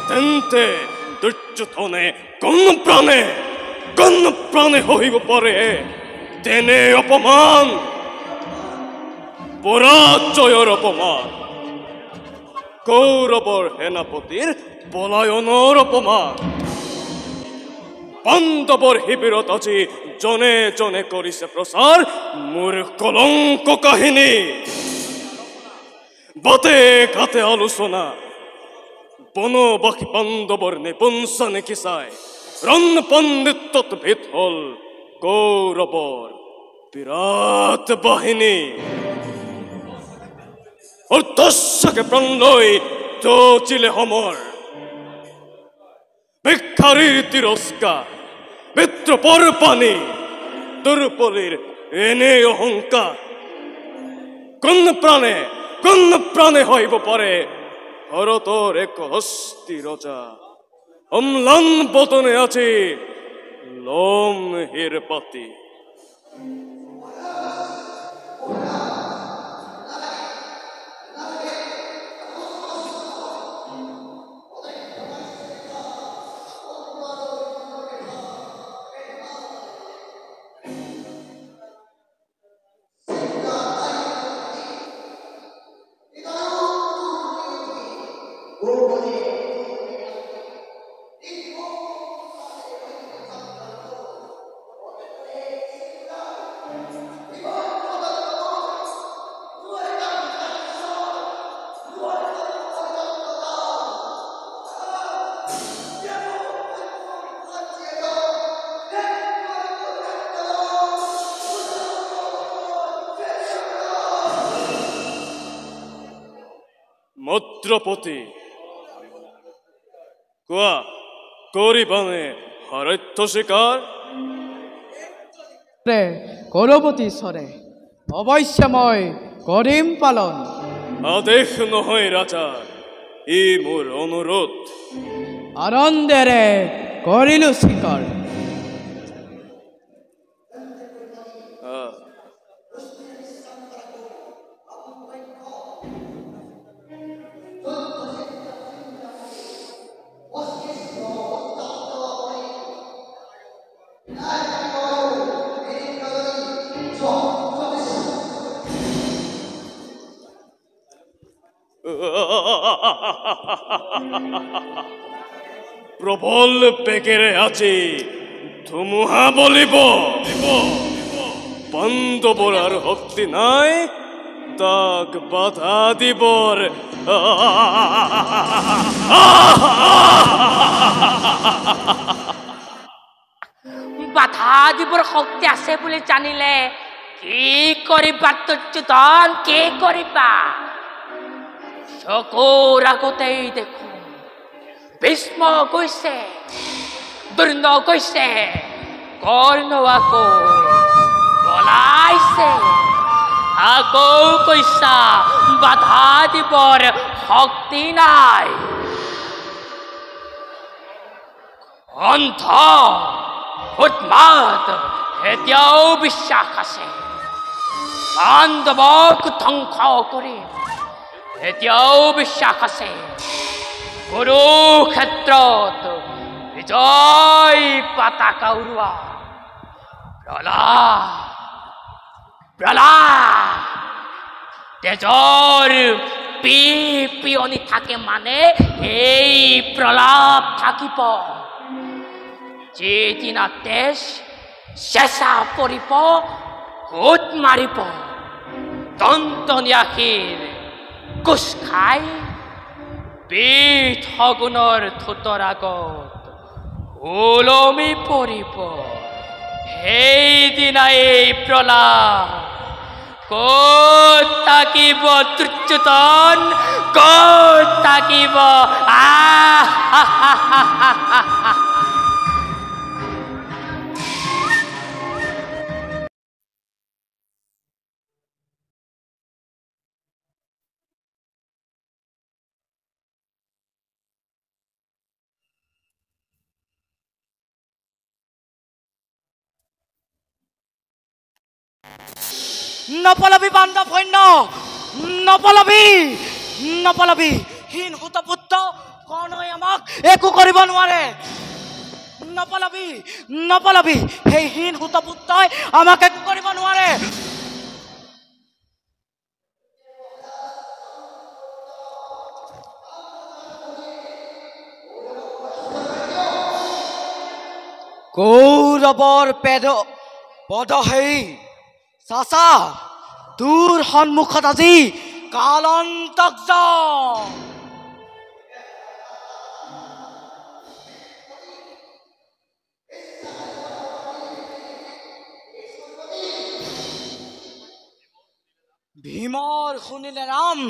তেন্তে দুৰ্যোধনে কোন প্ৰাণে সহিব পাৰে তেনে অপমান পৰাজয়ৰ অপমান কৌৰৱৰ সেনাপতিৰ পলায়নৰ অপমান পাণ্ডৱৰ শিবিৰত আজি জনে জনে কৰিছে প্ৰচাৰ মোৰ কলংক কাহিনী বাটে ঘাটে আলোচনা বনবাসী পাণ্ডৱৰ নিপুঞ্চা নেকি চাই ৰণ পণ্ডিতত ভেদ হল কৌৰৱৰ বিৰাট বাহিনী অৰ্ধস্যকে প্ৰাণ লৈ যচিলে সমৰ ভিক্ষাৰীৰ তিৰস্কাৰ বিদ্ৰোপৰ পানী দুৰ্বলীৰ এনে অহংকাৰ কোন প্ৰাণে সহিব পাৰে ভাৰতৰ এক হস্তি ৰজা অম্লান বদনে আছে লম হেৰ পাতি মদ্ৰপতি কোৱা কৰিবানে হৰত্য স্বীকাৰ কৰবতী চৰে অৱশ্যে মই কৰিম পালন আদেশ নহয় ৰাজা ই মোৰ অনুৰোধ আনন্দেৰে কৰিলো স্বীকাৰ প্ৰবল বেগেৰে আছে ধুমুহা বলিব পাণ্ডবৰ আৰ শক্তি নাই তাক বাধা দিবৰ বাধা দিবৰ শক্তি আছে বুলি জানিলে কি কৰিবা দুৰ্যোধন কি কৰিবা চকুৰ আগতেই দেখো ভীষ্ম গৈছে দ্ৰোণ গৈছে কৰ্ণ আকৌ পলাইছে আকৌ কৈছা বাধা দিবৰ শক্তি নাই অন্ধ উন্মাদ এতিয়াও বিশ্বাস আছে পাণ্ডৱক ধ্বংস কৰিম এতিয়াও বিশ্বাস আছে কুৰুক্ষেত্ৰত বিজয় পতাকা উৰুৱা প্ৰলাপ তেজৰ পিয়নি থাকে মানে এই প্ৰলাপ থাকিব যেদিনা তেজ চেঁচা পৰিব গোট মাৰিব দন্তনিয়াসীৰ কোচ খাই পীঠ সগুণৰ ঠোঁটৰ আগত ওলমি পৰিব সেইদিনা এই প্ৰলাপ ক'ত থাকিব দুৰ্যোধন ক'ত থাকিব নপলাবি বান্ধৱ সৈন্য নপলাবি হীন সুতপুত্ৰ কৰ্ণই আমাক একো কৰিব নোৱাৰে নপলাবি সেই হীন সুতপুত্ৰই আমাক একো কৰিব নোৱাৰে কৌৰৱৰ পদহেই চাচা তোৰ সন্মুখত আজি কালন্তক যাওঁ ভীমৰ শুনিলে ৰাম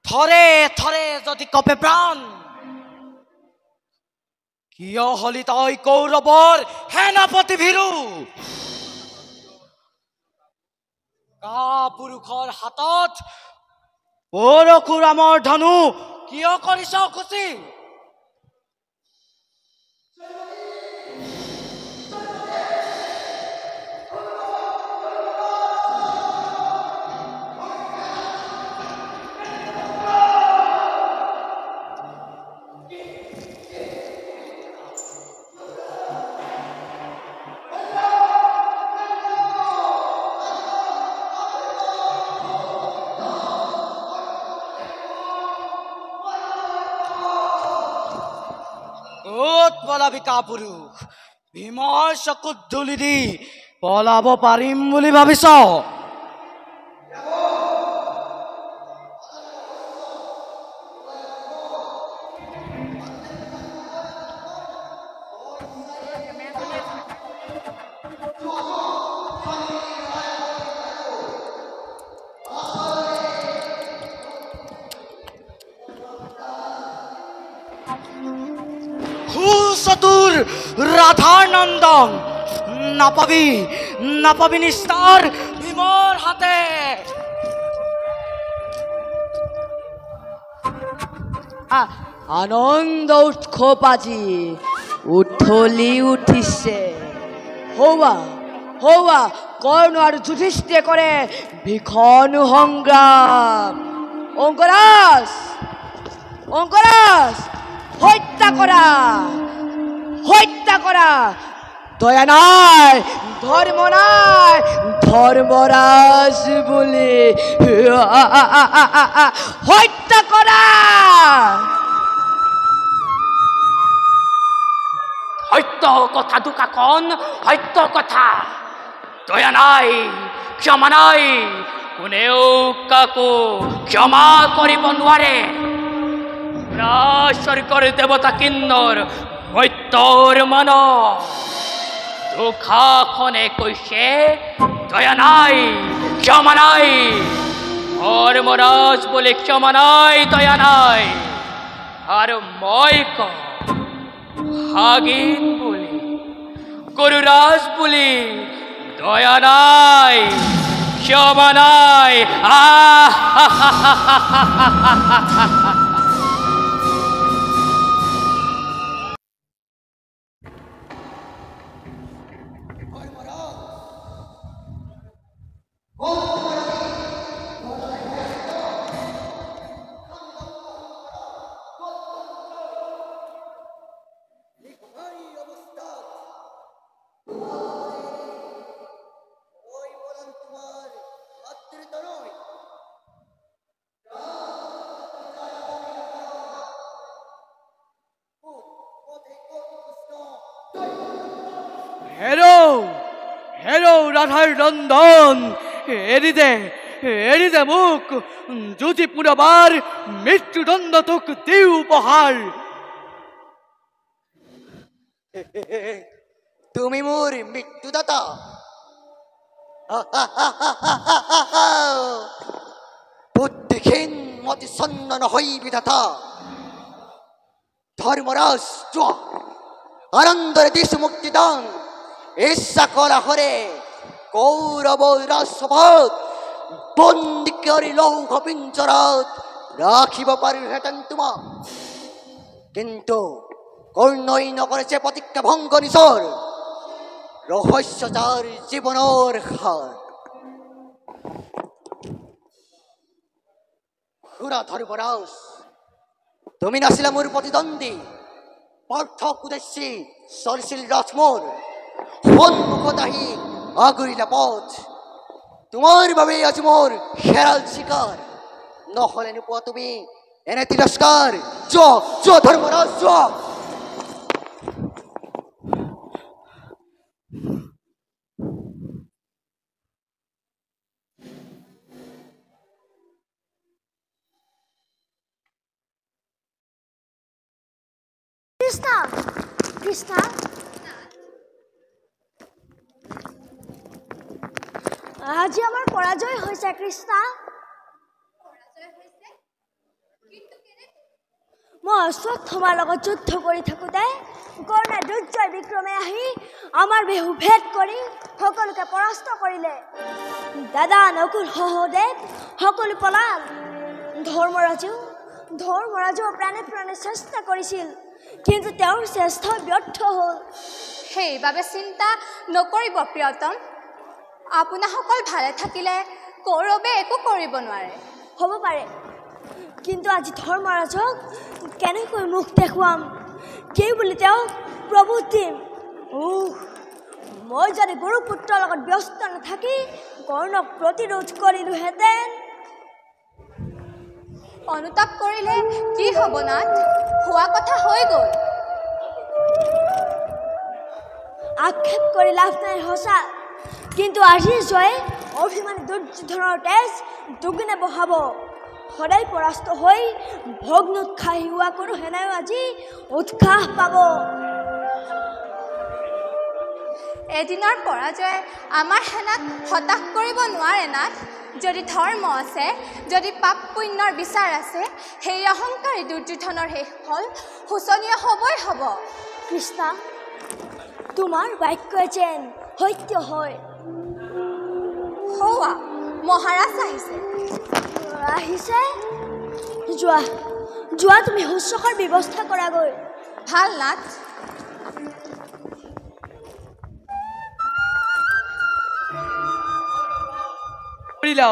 থৰে থৰে যদি কপে প্ৰাণ কিয় হলি তই কৌৰৱৰ সেনাপতি ভীৰু পুৰুষৰ হাতত পৰশুৰামৰ ধনু কিয় কৰিছ খুচি পলাবি কাপুৰুষ ভীমৰ চকুত ধূলি দি পলাব পাৰিম বুলি ভাবিছ চতুৰ ৰাধাৰ নন্দন নাপাবি নিস্তাৰ ভীমৰ হাতে আনন্দ উৎসৱ আজি উঠলি উঠিছে হৌৱা কৰ্ণ আৰু যুধিষ্ঠিৰে কৰে ভীষণ সংগ্ৰাম অংগৰাজ হত্যা কৰা দয়া নাই ধৰ্ম নাই ধৰ্মৰাজ বুলি হত্যা কৰা। সত্য কথা দুকাকন, সত্য কথা। দয়া নাই, ক্ষমা নাই, কোনেও কাকো ক্ষমা কৰিব নোৱাৰে। স্বৰ্গৰ দেৱতা কিন্নৰ মত্যৰ মানৱ দুখাখনে কৈছে দয়া নাই, ক্ষমা নাই। ধৰ্মৰাজ বুলি ক্ষমা নাই, দয়া নাই। আৰু মই কওঁ হাগিন বুলি, গৰুৰাজ বুলি দয়া নাই, ক্ষমা নাই। হেৰৌ ৰাধাৰ নন্দন, এৰি দে মোক, যদি পুনৰবাৰ মৃত্যুদণ্ড তোক দিও উপহাৰ। তুমি মোৰ মৃত্যুদাতা। বুদ্ধিহীন মতি ছন্ন নহৈ বিধাতা। ধৰ্মৰাজ যোৱা, আনন্দৰে দিছো মুক্তিদান। ইচ্ছা কৰা হৰে কৌৰৱ ৰাজসভাত বন্দী কৰি লৌহ পিঞ্জৰাত ৰাখিব পাৰিলোহেঁতেন তোমাক, কিন্তু কৰ্ণই নকৰিছে প্ৰতিজ্ঞা ভংগ নিজৰ। ৰহস্য যাৰ জীৱনৰ সাৰ। সুৰা ধৰ্মৰাজ, তুমি নাছিলা মোৰ প্ৰতিদ্বন্দ্বী। পাৰ্থক উদ্দেশ্যি চলিছিল ৰথ মোৰ। সন্মুখত আহি আগুৰিলা পথ। তোমাৰ বাবে আজি মোৰ হেৰাল চিকাৰ। নহলে নোপোৱা তুমি এনে তিৰস্কাৰ। যোৱা ধৰ্মৰাজ যোৱা। কৃষ্ণা, কৃষ্ণা, আজি আমাৰ পৰাজয় হৈছে কৃষ্ণা। মই অশ্বত্থামাৰ লগত যুদ্ধ কৰি থাকোঁতে কৰ্ণে দুৰ্জয় বিক্ৰমে আহি আমাৰ বিহু ভেদ কৰি সকলোকে পৰাস্ত কৰিলে। দাদা নকুল সহদেৱ সকলো পলাল। ধৰ্মৰাজেও প্ৰাণে প্ৰাণে চেষ্টা কৰিছিল, কিন্তু তেওঁৰ চেষ্টা ব্যৰ্থ হ'ল। সেইবাবে চিন্তা নকৰিব প্ৰিয়তম। আপোনাসকল ভালে থাকিলে কৌৰৱে একো কৰিব নোৱাৰে। হ'ব পাৰে, কিন্তু আজি ধৰ্মৰাজক কেনেকৈ মুখ দেখুৱাম? কি বুলি তেওঁক প্ৰভুত দিম? মই যদি গুৰুপুত্ৰৰ লগত ব্যস্ত নাথাকি কৰ্ণক প্ৰতিৰোধ কৰিলোহেঁতেন। অনুতাপ কৰিলে কি হ'ব নাথ? হোৱা কথা হৈ গ'ল। আক্ষেপ কৰি লাভ নাই সঁচা, কিন্তু আজিৰ জয়ে অভিমানী দুৰ্যোধনৰ তেজ দুগুণে বহাব। সদায় পৰাস্ত হৈ ভগ্নোৎসাহী হোৱা কোনো সেনায়ো আজি উৎসাহ পাব। এদিনৰ পৰাজয়ে আমাৰ সেনাক হতাশ কৰিব নোৱাৰে নাথ। যদি ধৰ্ম আছে, যদি পাপ পুণ্যৰ বিচাৰ আছে, সেই অহংকাৰী দুৰ্যোধনৰ শেষ ফল শোচনীয় হ'বই হ'ব। কৃষ্ণা, তোমাৰ বাক্য যেন সত্য হয়। সৌৱা মহাৰাজ আহিছে। যোৱা তুমি শুশ্ৰূষাৰ ব্যৱস্থা কৰাগৈ। ভাল নাথ।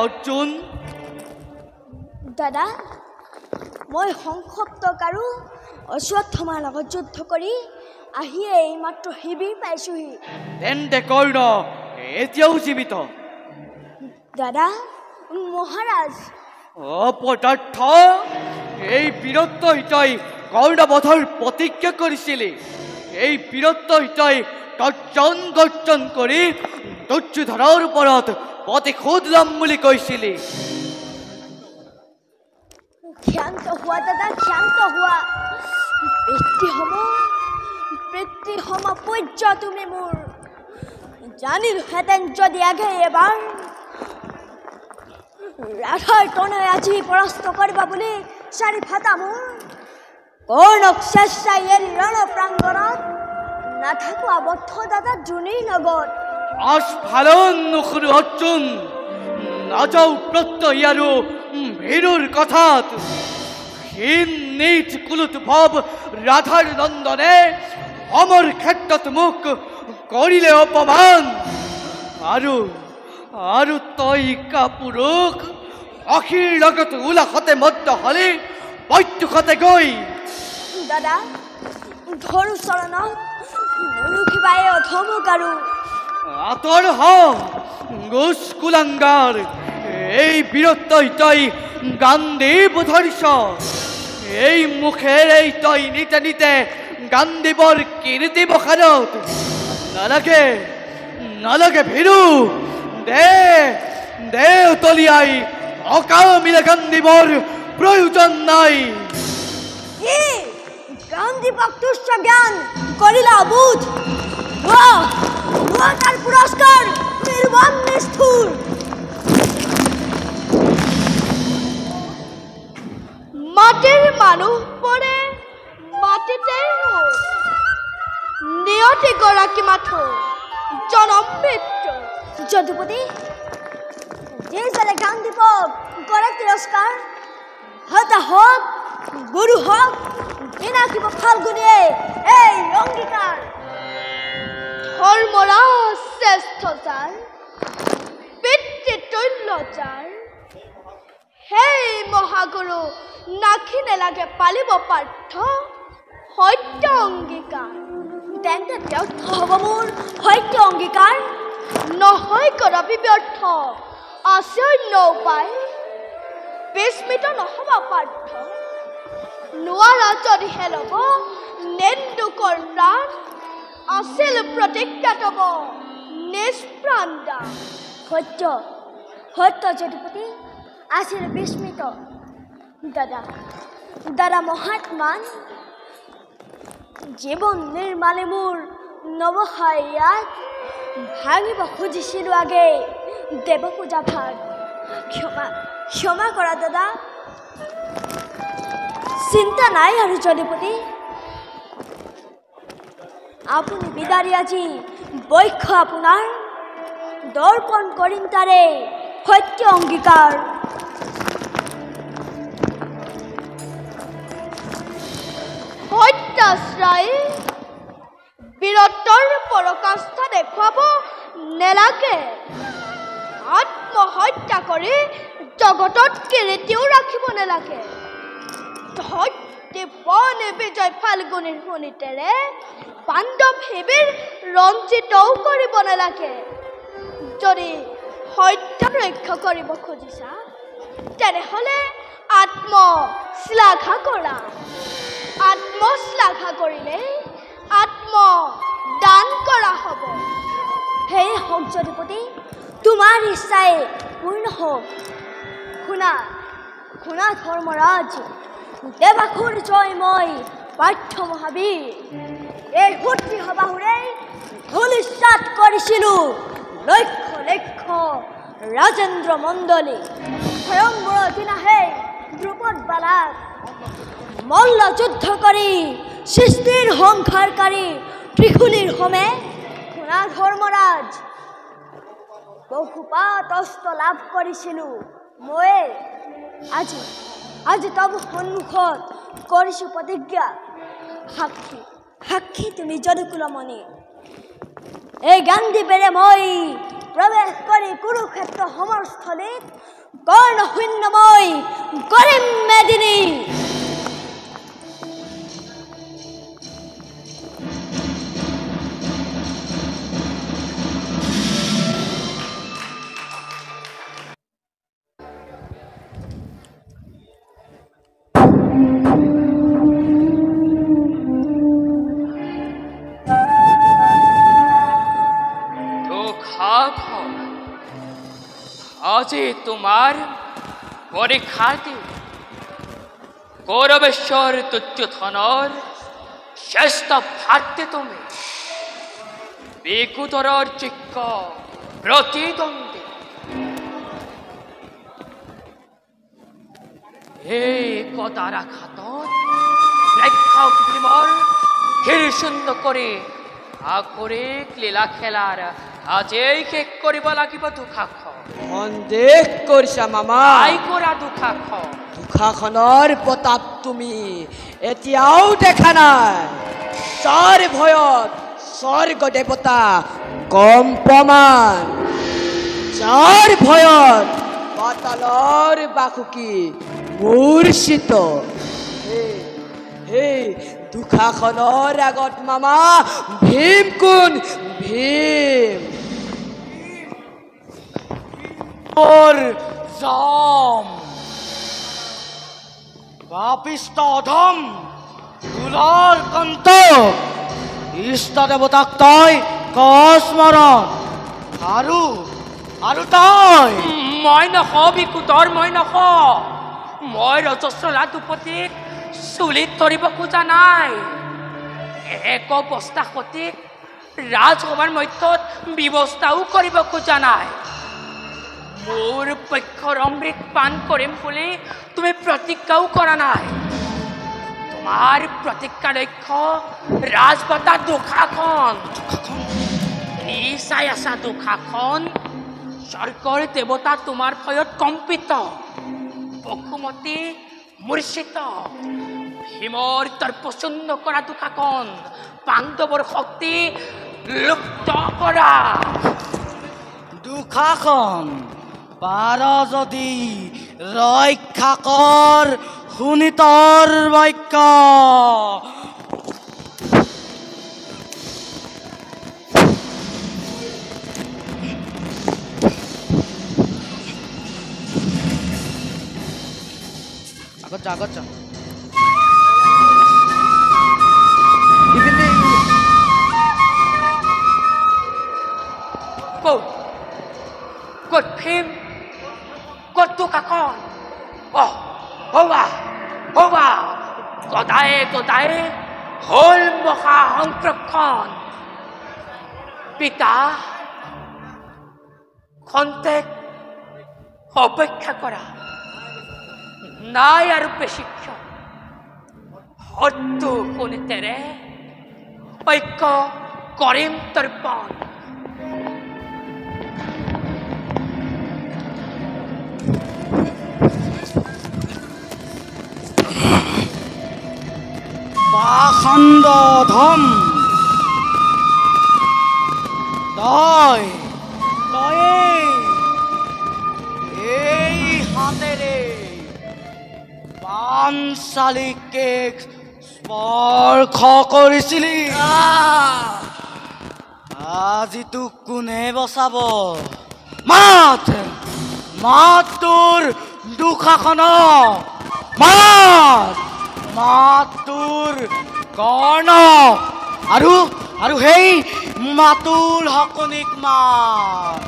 অৰ্জুন, দাদা, মই সংসপ্তক আৰু অশ্বত্থামাৰ লগত যুদ্ধ কৰি আহিয়ে এইমাত্ৰ শিবিৰ পাইছোহি। তেন্তে কৰ্ণ এতিয়াও জীৱিত। দাদা মহাৰাজ অপদাৰ্থ, এই বীৰত্ব হিতই কৰ্ণবধৰ প্ৰতিজ্ঞা কৰিছিলি। এই বীৰত্ব হিতই তৰ্জন গৰ্জন কৰি দুৰ্যোধনৰ ওপৰত প্ৰতিশোধ ল'ম বুলি কৈছিলি। ক্ষান্ত হোৱা দাদা, ক্ষান্ত হোৱা। পিতৃসম পূজ্য তুমি মোৰ। জানিলোহেঁতেন যদি আগে এবাৰ ৰাধাৰ তনয় আজি পৰাস্ত কৰিবা বুলি চাৰি ফাটা মোৰ কৰ্ণক চেষ্টাই এৰি ৰণ প্ৰাংগণত নাথাকো আবদ্ধ দাদা দ্ৰোণীৰ লগত। আস্ফালন নকৰো অৰ্জুন, নাযাও প্ৰত্যয় আৰু ভীৰুৰ কথাত। হীন নীচ কুলুত ভৱ ৰাধাৰ নন্দনে অমৰ ক্ষেত্ৰত মোক কৰিলে অপমান। আৰু তই কাপুৰুষ অসীৰ লগত উলাসতে মদ্য হলি বৈদ্যুষতে গৈ। দাদা ধৰো চৰণত নৰুখিবাই অধমক আৰু আঁতৰ হ গোস কুলাংগাৰ। এই বীৰত্ব তই গান্ধীব ধৰিছ। এই মুখেৰে তই নিতে নিতে গান্ধীবৰ কীৰ্তি বখানত। নালাগে নালাগে ভীৰু, দে তলিয়াই অকামিলে গান্ধীবৰ প্ৰয়োজন নাই। গান্ধীবক তুচ্ছ জ্ঞান কৰিলা অবুধ। তাৰ পুৰস্কাৰ নিৰ্মম নিষ্ঠুৰ। মাটিৰ মানুহ পৰে মাটিতে নিয়তি গৰাকী মাথো জনম মৃত্যু। যদুপতি যে জনে গান্ধীবক কৰে তিৰস্কাৰ, হতা হওক গুৰু হওক বিনাশিব ফাল্গুনিয়ে এই অংগীকাৰ। ধৰ্মৰাজ শ্ৰেষ্ঠ যাৰ, পিতৃতুল্য যাৰ, সেই মহাগুৰু নাখি নেলাগে পালিব পাৰ্থ সত্য অংগীকাৰ। তেন্তে ব্যৰ্থ হ'ব মোৰ সত্য অংগীকাৰ। নহয় কদাপি ব্যৰ্থ, আছে অন্য উপায়। বিস্মিত নহবা পাৰ্থ, নোৱাৰা যদিহে ল'ব নেন্দুকৰ প্ৰাণ। আছিল প্ৰতিজ্ঞাতব নিষ্প্ৰাণ দান। সত্য সত্য যদুপতি আছিল বিস্মিত। দাদা মহাত্মান জীৱন নিৰ্মালে মোৰ নৱসায় ইয়াত। ভাঙিব খুজিছিলো আগে দেৱ পূজা ভাগ। ক্ষমা কৰা দাদা, চিন্তা নাই আৰু যদুপতি। আপুনি বিদাৰি আজি বৈক্ষ আপোনাৰ দৰ্পণ কৰিম তাৰে সত্য অংগীকাৰ। সত্যাশ্ৰয় বীৰত্বৰ পৰকাষ্ঠা দেখুৱাব নেলাগে। আত্মহত্যা কৰি জগতত কীৰ্তিও ৰাখিব নেলাগে। বিজয় ফাল্গুনীৰ শোণিতেৰে পাণ্ডৱ শিবিৰ ৰঞ্জিতও কৰিব নেলাগে। যদি সত্য ৰক্ষা কৰিব খুজিছা তেনেহ'লে আত্মশ্লাঘা কৰা। আত্মশ্লাঘা কৰিলে আত্মদান কৰা হ'ব। হে হওক যদুপতি, তোমাৰ ইচ্ছাই পূৰ্ণ হওক। শুনা ধৰ্মৰাজ, দেৱাসুৰ জয়ময় পাৰ্থ মহাবীৰ। এই সূত্ৰী সবাহুৰে ধূলিসাৎ কৰিছিলোঁ লক্ষ লক্ষ ৰাজেন্দ্ৰ মণ্ডলী। স্বয়ংবৰৰ দিনাহে দ্ৰুপদ বালাক মল্ল যুদ্ধ কৰি সৃষ্টিৰ সংসাৰকাৰী ত্ৰিশূলীৰ হোমে। শুনা ধৰ্মৰাজ, বহুপাত অস্ত্ৰ লাভ কৰিছিলোঁ ময়ে। আজি তব সন্মুখত কৰিছোঁ প্ৰতিজ্ঞা। সাক্ষী তুমি যদুকুলমণি। এই গান্ধীবেৰে মই প্ৰৱেশ কৰি কুৰুক্ষেত্ৰ সমৰস্থলীত কৰ্ণ শূন্য মই কৰিম মেদিনী। হও। আজি তোমার পরীক্ষার দিন। কৌরবেশ্বর দুর্যোধনের শ্রেষ্ঠ ভারতে তুমি বিকুতরর যোগ্য প্রতিদ্বন্দ্বী। এই কতারা খাতত রেখা ভীমর হিরসুন্দ করে আকরিক লীলা খেলার আজেই শেষ কৰিব লাগিব দুখাখ। সন্দেহ কৰিছা মামা। আই কৰা দুখাখ। দুখাখনৰ প্ৰতাপ তুমি এতিয়াও দেখা নাই। যাৰ ভয়ত স্বৰ্গ দেৱতা কম্পমান, যাৰ ভয়ত পাতালৰ বাসুকী মূৰ্ছিত। সেই দুখাখনৰ আগত মামা ভীম কোন ভীম। জাম পাপিষ্ট অধম দুলাৰ কন্ত ইষ্ট দেৱতাক তই কস্মৰণ আৰু তই মই নখ বিকুতৰ মই নখ। মই ৰজস্বলা দুপতিক চুলিত ধৰিব খোজা নাই। এক অৱস্থা সঠিক ৰাজসভাৰ মধ্যত ব্যৱস্থাও কৰিব খোজা নাই। মোৰ পক্ষৰ অমৃত পান কৰিম বুলি তুমি প্ৰতিজ্ঞাও কৰা নাই। তোমাৰ প্ৰতিজ্ঞা লক্ষ্য ৰাজবতা দুখাখন। ই চাই আছা দুখাখন স্বৰ্গৰ দেৱতা তোমাৰ ভয়ত কম্পিত, বসুমতী মূৰ্ছিত। ভীমৰ তৰ্পচূন্য কৰা দুখাখন পাণ্ডৱৰ শক্তি লুপ্ত কৰা। দুখাখন পাৰ যদি ৰক্ষা কৰ শুনিতৰ বাক্য। আগত যা ক'ত ভীম, ক'ত দুখাখন? গদায়ে গদায়ে হল মহা সংৰক্ষণ। পিতা খন্তেক অপেক্ষা কৰা, নাই আৰু বেশিক্ষণ। হত্যু শুনিতেৰে ঐক্য কৰিম তৰ্পণ। পাখণ্ড ধম তই এই হাতেৰে পাঞ্চালীকে স্পৰ্শ কৰিছিলি। আজি তোক কোনে বচাব? মাত তোৰ দুখাখনক, মাত তোৰ কৰ্ণক আৰু সেই মাতুল শকুনিক মাত।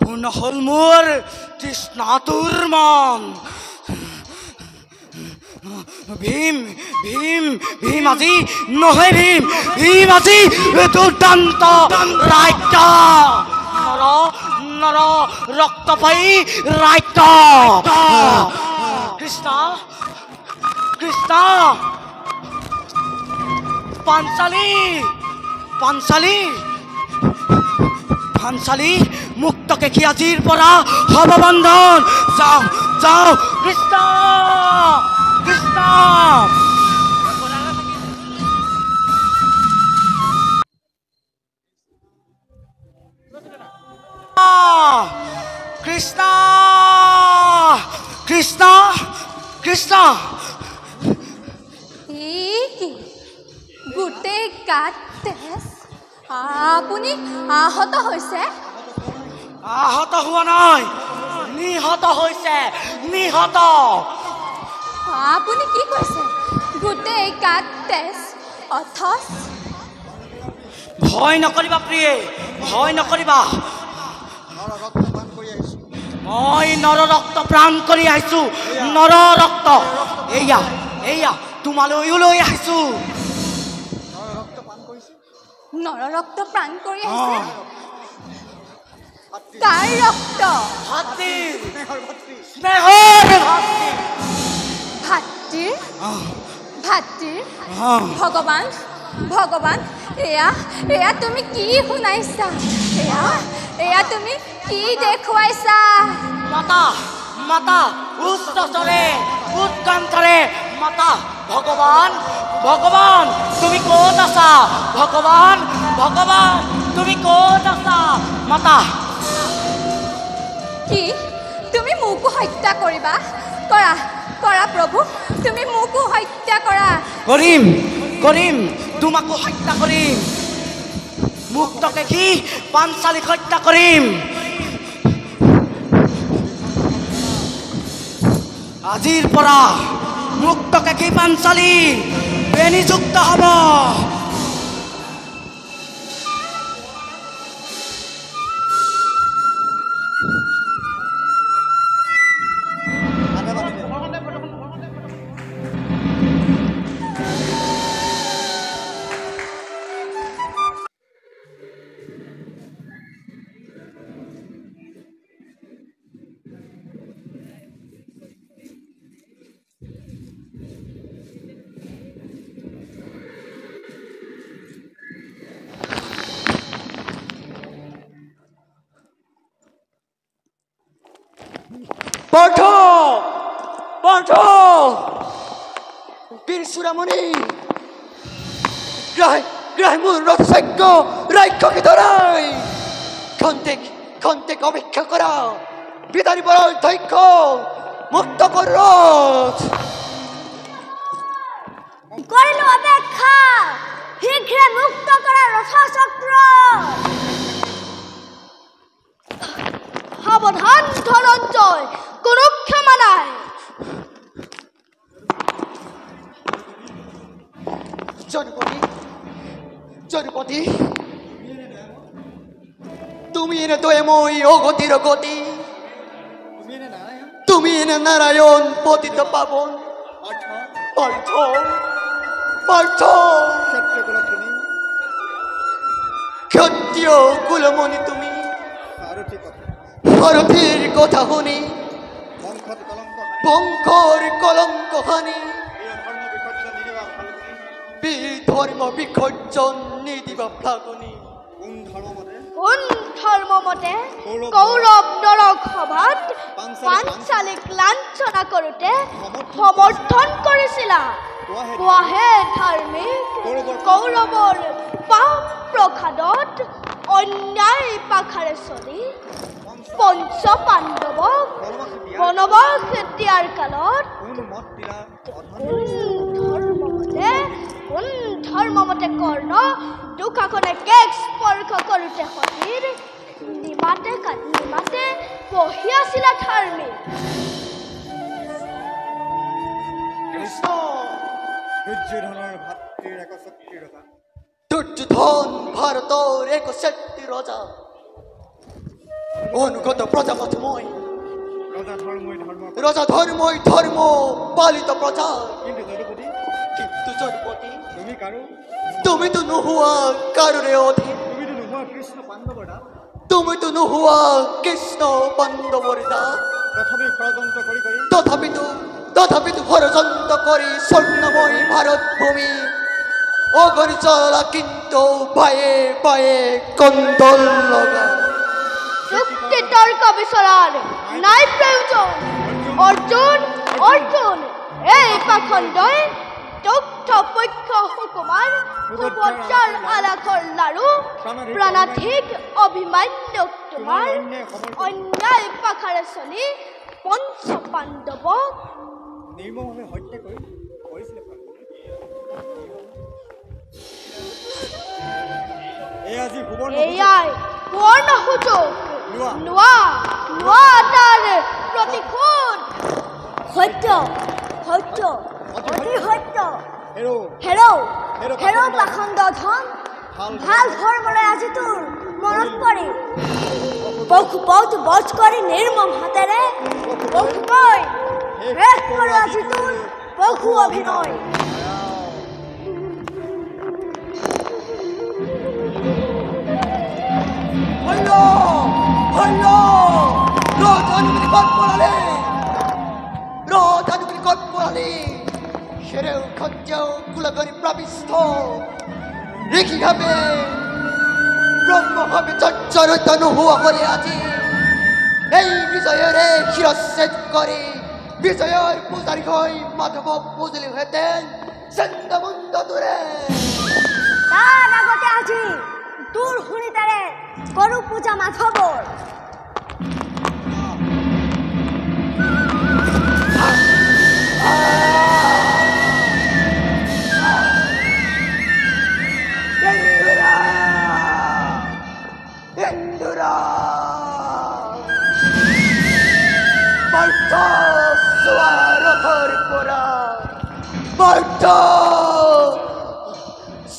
পূৰ্ণ হল মোৰ তৃষ্ণাতুৰ মন। ভীম আজি নহয়, ভীম আজি দুৰ্দান্ত ৰাজ্য। নৰ ৰক্তপায়ী ৰাজ্য। কৃষ্ণ পাঞ্চালী মুক্তকেশী আজিৰ পৰা হ'ব বন্ধন। যাওঁ কৃষ্ণ। কি গোটেই গাত তেজ আপুনি আহত হৈছে আহত হোৱা নাই নিহত হৈছে নিহত আপুনি কি কৈছে গোটেই গাত তেজ অথচ ভয় নকৰিবা প্ৰিয়ে ভয় নকৰিবা মই নৰ ৰক্ত প্ৰাণ কৰি আহিছো নৰ ৰক্ত এয়া এয়া তোমালৈও লৈ আহিছো নৰ ৰক্ত প্ৰাণ কৰি আহিছে কাৰ ৰক্ত ভাতৃৰ ভগৱান ভগৱান এয়া তুমি কি শুনাইছা এয়া তুমি কি দেখুৱাইছা মাতা মাতা উচ্চস্বৰে উৎকণ্ঠৰে মাতা ভগৱান ভগৱান তুমি ক'ত আছা ভগৱান ভগৱান তুমি ক'ত আছা মাতা কি তুমি মোকো হত্যা কৰিবা কৰা কৰা প্ৰভু তুমি মোকো হত্যা কৰা কৰিম কৰিম তোমাকো হত্যা কৰিম মুক্তকে কি পাঞ্চালীক হত্যা কৰিম আজিৰ পৰা মুক্তকে কি পাঞ্চালী বেনিযুক্ত হ'ব পাৰ্থ পাৰ্থ বীৰ চূড়ামণি গ্ৰাহ মোৰ ৰথচাক্য ৰাক্ষসী ধৰাই খন্তেক খন্তেক অপেক্ষা কৰা বিদাৰী বৰৰ দক্ষ মুক্ত কৰ ৰথ কৰিলো অপেক্ষা শীঘ্ৰে মুক্ত কৰা ৰথচক্ৰ সাৱধান ধনঞ্জয় কোনো ক্ষমা নাই জনপতি তুমি এনে দয়াময় অগতির গতি তুমি এনে নারায়ণ পতিত পাবন পার্থ পার্থ ক্ষত্রিয় কুলমণি তুমি ভারতীর কথা শুনি বংশর কলঙ্ক হানি ধর্ম বিসর্জন নিদিবা ফাগুনি কোন ধৰ্মমতে কৌৰৱ নৰক সভাত পাঞ্চালীক লাঞ্ছনা কৰোঁতে সমৰ্থন কৰিছিলা কোৱাহে ধাৰ্মিক কৌৰৱৰ পাপ প্ৰসাদত অন্যায় পাখাৰে চলি পঞ্চ পাণ্ডৱক বনবাস দিয়াৰ কালত কোন ধৰ্মমতে কৰ্ণ দুখাখনে কেক স্পৰ্শ কৰোঁতে সতীৰ নিমাতে নিমাতে বহি আছিলা ধাৰ্মিক দুৰ্যোধন ভাৰতৰ এক শক্তি ৰজা অনুগত প্ৰজাপথ মই ৰজা ধৰ্মই ধৰ্ম পালিত প্ৰজা কিন্তু জনপতি তুমিতো নোহোৱা কাৰোৰে অধীন তুমিতো নোহোৱা কৃষ্ণ পাণ্ডৱৰ দাস তথাপিতো ষড়যন্ত্ৰ কৰি স্বৰ্ণময় ভাৰত ভূমি অগণি চলা কিন্তু পায়ে পায়ে কন্দল লগা যুক্তি তৰ্ক বিচৰাৰ নাই প্ৰয়োজন অৰ্জুন অৰ্জুন এই পাখণ্ডই দুগ্ধ পক্ষ সুকুমাৰ সুভদ্ৰাৰ আলাসৰ লাৰু প্ৰাণাধিক অভিমান্যক তোমাৰ অন্যায় পাখাৰে চলি পঞ্চ পাণ্ডৱক নিৰ্মমভাৱে হত্যা কৰিছিলে আজি সুবৰ্ণ এয়াই সুবৰ্ণ সুযোগ লোৱা লোৱা তাৰ প্ৰতিশোধ সত্য সত্য অতি সত্য হেৰো হেৰো পাখণ্ড ধন ভাল ধৰ্মৰে আজি তোৰ মনত পৰি পশুপথ বধ কৰি নিৰ্মম হাতেৰে পশুকৈ শেষ কৰে আজি তোৰ পশু অভিনয় সেরেও খঞ্জেও কুলগরি প্রবিষ্ঠ রেখি হবে ব্রহ্ম হবে চঞ্চরতন হুয়া করে আজি এই বিজয়ের শিরচ্ছেদ করে বিজয়ের পূজারি হই মাধব পুজলি হতেন চন্দ্রমুন্দ দূরে তার আগতে আজি তোৰ শুনিতাৰে কৰো পূজা মাধৱৰ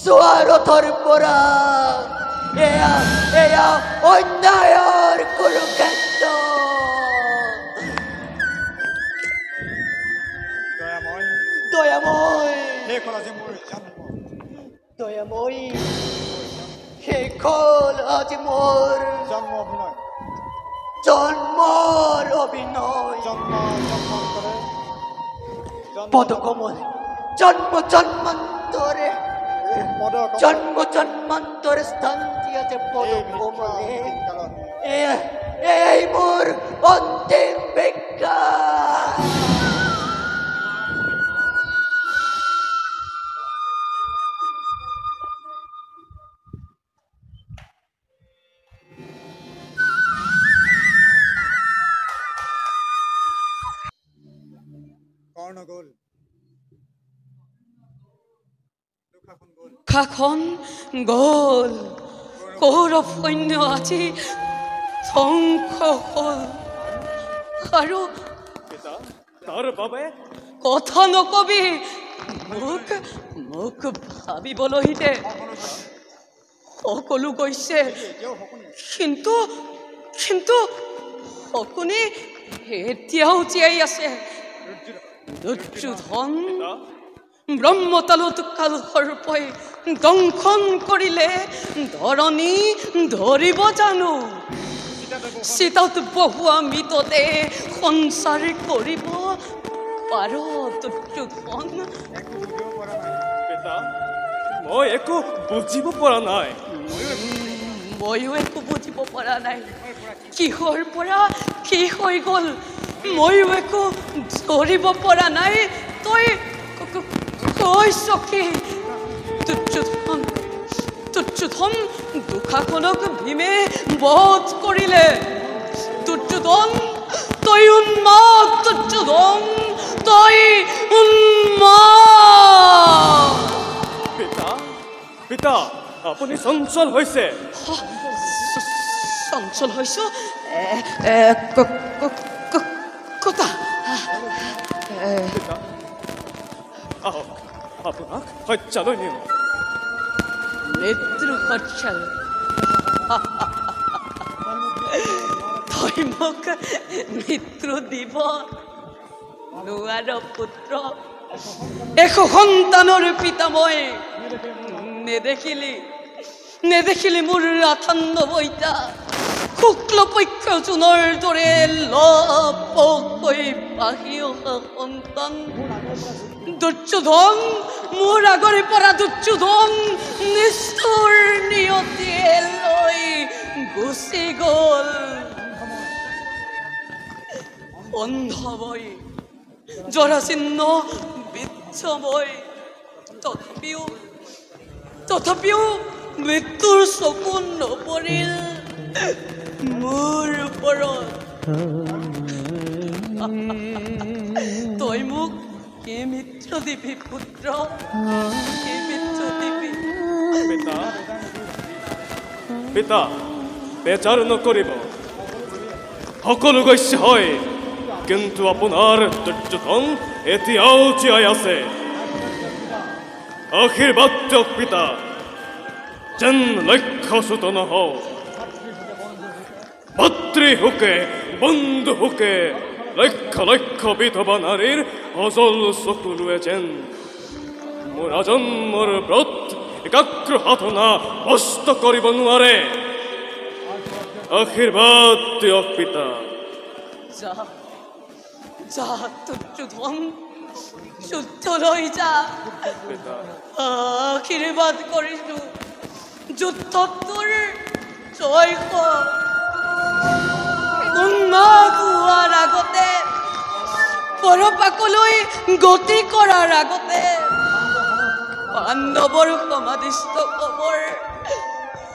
সুয়াৰথৰ পোড়া এয়া এয়া অন্যায়েৰ কুৰুক্ষেত্ৰ দয়াময় শেষ হ'ল আজি মোৰ জন্ম দয়াময় শেষ হ'ল আজি মোৰ জন্ম অভিনয় জন্মৰ অভিনয় জন্মান্তৰে পদকমল জন্ম জন্মান্তৰে জন্ম জন্মান্তৰে স্থান দিয়েছে পদকমলে এই মোৰ অন্তিম ভিক্ষা কৰ্ণ গ'ল খাখন গ'ল কৌৰৱ সৈন্য আজি ধ্বংস হ'ল আৰু তাৰ বাবে কথা নকবি মোক মোক ভাবিবলৈ দে সকলো গৈছে কিন্তু কিন্তু শকুনি এতিয়াও জীয়াই আছে দুৰ্যোধন ব্ৰহ্মতালত কালসৰ্পই দংশন কৰিলে ধৰণী ধৰিব জানো চিতাত বহুৱা মৃততে সঞ্চাৰ কৰিব পাৰ দুৰ্যোধন মই একো বুজিব পৰা নাই ময়ো একো বুজিব পৰা নাই কিহৰ পৰা কি হৈ গ'ল ময়ো একো ধৰিব পৰা নাই তই কৈছ কি দুৰ্যোধন দুখাখনক ভীমে বধ কৰিলে দুৰ্যোধন তই উন্মাদ দুৰ্যোধন তই উন্মাদ পিতা আপুনি চঞ্চল হৈছে চঞ্চল হৈছো কথা আহক আপোনাক শয্যালৈ নিওঁ মৃত্যু সচ্ছল তই মোক মৃত্যু দিব নোৱাৰ পুত্ৰ এশ সন্তানৰ পিতা মই নেদেখিলি মোৰ ৰাথান্ন বইতা শুক্লপক্ষ জোনৰ দৰে লপকৈ বাঢ়ি অহা সন্তান দুৰ্যোধন মোৰ আগৰে পৰা দুৰ্যোধন নিষ্ঠুৰ নিয়তিয়ে লৈ গুচি গ'ল অন্ধময় জৰাচিহ্ন বিদ্ধময় তথাপিও মৃত্যুৰ চকু নপৰিল মোৰ ওপৰত তই মোক কি মিত্ৰ দিবি পুত্ৰ কি মিত্ৰ দিবি পিতা বেচাৰ নকৰিব সকলো গৈছে হয় কিন্তু আপোনাৰ দুৰ্যোধন এতিয়াও জীয়াই আছে আশীৰ্বাদ দিয়ক পিতা যেন লক্ষ্যচ্যুত নহওঁ ভাতৃহুকে বন্ধুহুকে লক্ষ লক্ষ বিধৱা নাৰীৰ সজল চকুলোৱে যেন মোৰ আজন্মৰ ব্ৰত একাগ্ৰ সাধনা নষ্ট কৰিব নোৱাৰে আশীৰ্বাদ দিয়ক পিতা যা যা দুৰ্যোধন যুদ্ধলৈ যা আশীৰ্বাদ কৰিছো যুদ্ধত তোৰ জয় উন্মাদ হোৱাৰ আগতে পৰপাকলৈ গতি কৰাৰ আগতে পাণ্ডৱৰ সমাধিস্থ খবৰ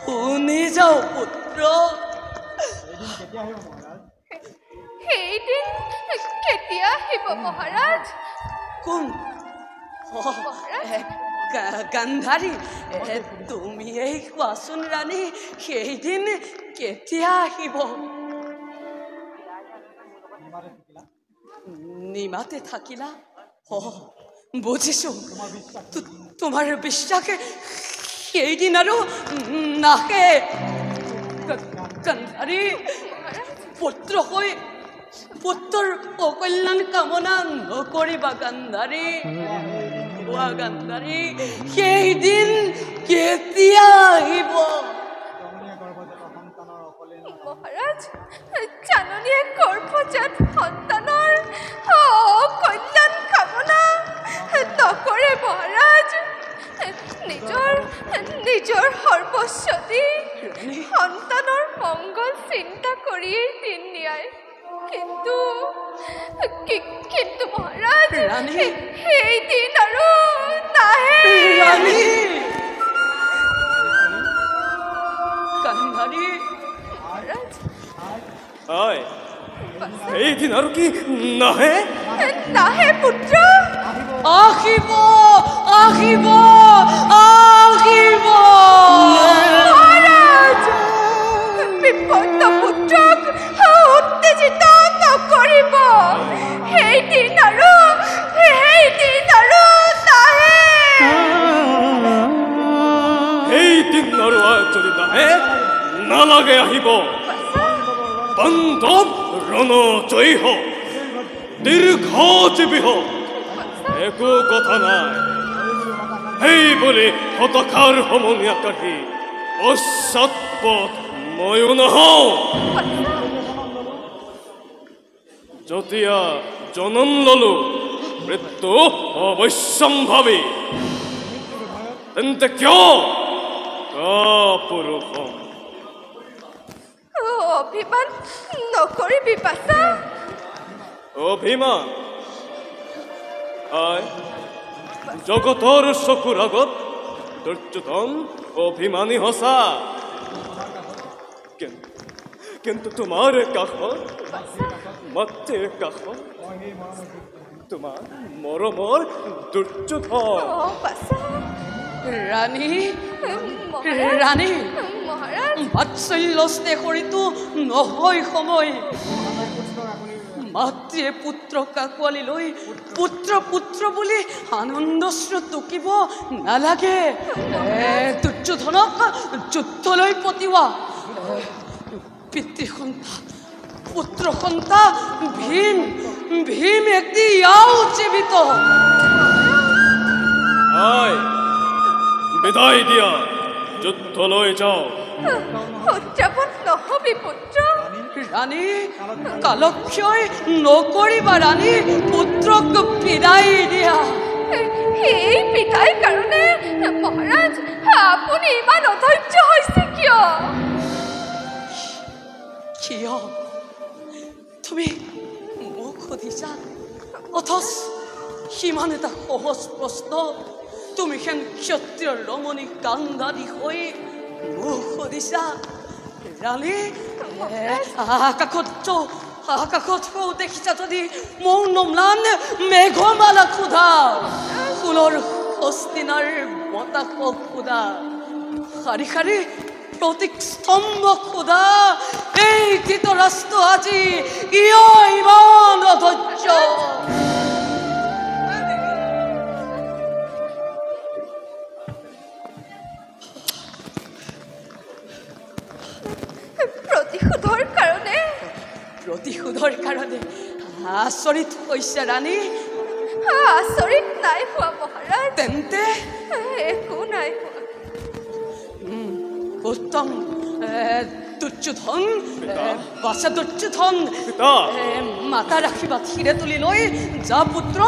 শুনি যাওঁ পুত্ৰ সেইদিন কেতিয়া আহিব মহাৰাজ কোন গান্ধাৰী তুমিয়েই কোৱাচোন ৰাণী সেইদিন কেতিয়া আহিব নিমাতে থাকিলা বুজিছো তোমাৰ বিশ্বাসে সেইদিন আৰু নাহে গান্ধাৰী পুত্ৰ হৈ পুত্ৰৰ অকল্যাণ কামনা নকৰিবা গান্ধাৰী গান্ধাৰী সেইদিন কেতিয়া আহিব মহাৰাজ জাননীয়ে গৰ্ভজাত সন্তানৰ কল্যাণ কামনা নকৰে মহাৰাজ নিজৰ সৰ্বস্ব দি সন্তানৰ মংগল চিন্তা কৰিয়েই দিন নিয়ায় কিন্তু মহাৰাজ সেই দিন আৰু নাহে গান্ধাৰী হয় এইদিন আৰু কি নাহে নাহে পুত্ৰ আহিব আহিব আহিব মহাৰাজ বিপন্ন পুত্ৰক উত্তেজিত নকৰিব সেইদিন আৰু নাহে সেইদিন আৰু যদি নাহে নালাগে আহিব বান্ধৱ ৰণজয়ী হওক দীৰ্ঘজীৱী হওক একো কথা নাই সেই বুলি হতাশাৰ সমনীয়া কাঢ়ি পশ্চাৎপদ ময়ো নহওঁ যেতিয়া জনম ললো মৃত্যু অৱশ্যম্ভাৱী তেন্তে কিয় কাপুৰুষ অভিমান নকৰিবি পাছা অভিমান জগতৰ চকুৰ আগত দুৰ্যোধন অভিমানী সঁচা কিন্তু তোমাৰ কাষত মাতৃৰ কাষত তোমাৰ মৰমৰ দুৰ্যোধন ৰাণী বাৎসল্য স্নেহৰিতো নহয় সময় মাতৃয়ে পুত্ৰক আঁকোৱালি লৈ পুত্ৰ পুত্ৰ বুলি আনন্দশ্ৰু টুকিব নালাগে দুৰ্যোধনক যুদ্ধলৈ পঠিওৱা পিতৃসন্তা পুত্ৰসন্তা ভীম এতিয়াও জীৱিত বিদায় দিয়া যুদ্ধলৈ যাওঁ উদযাপন নহবি পুত্ৰ ৰাণী কালক্ষয় নকৰিবা ৰাণী পুত্ৰক বিদায় দিয়া এই বিদায় কাৰণে মহাৰাজ আপুনি ইমান অধৈৰ্য হৈছে কিয় তুমি মোক সুধিছা অথচ সিমান এটা সহজ প্ৰশ্ন তুমি হেন ক্ষত্ৰিয় ৰমণী কান্দাদি হৈ মোক সুধিছা ৰাণী আকাশত দেখিছা যদি মৌন ম্লান মেঘমালা সোধা ফুলৰ হস্তিনাৰ বতাহক সোধা শাৰী শাৰী প্ৰতীক স্তম্ভ খোদা এই ধৃতৰাষ্ট্ৰ আজি কিয় ইমান অধৈৰ্য প্ৰতিশোধৰ কাৰণে আচৰিত হৈছে ৰাণী আচৰিত নাই হোৱা মহাৰাজ তেন্তে একো নাই হোৱা উত্তম দুৰ্যোধন বাছা দুৰ্যোধন মাতা ৰাখিবা থিৰে তুলি লৈ যা পুত্ৰ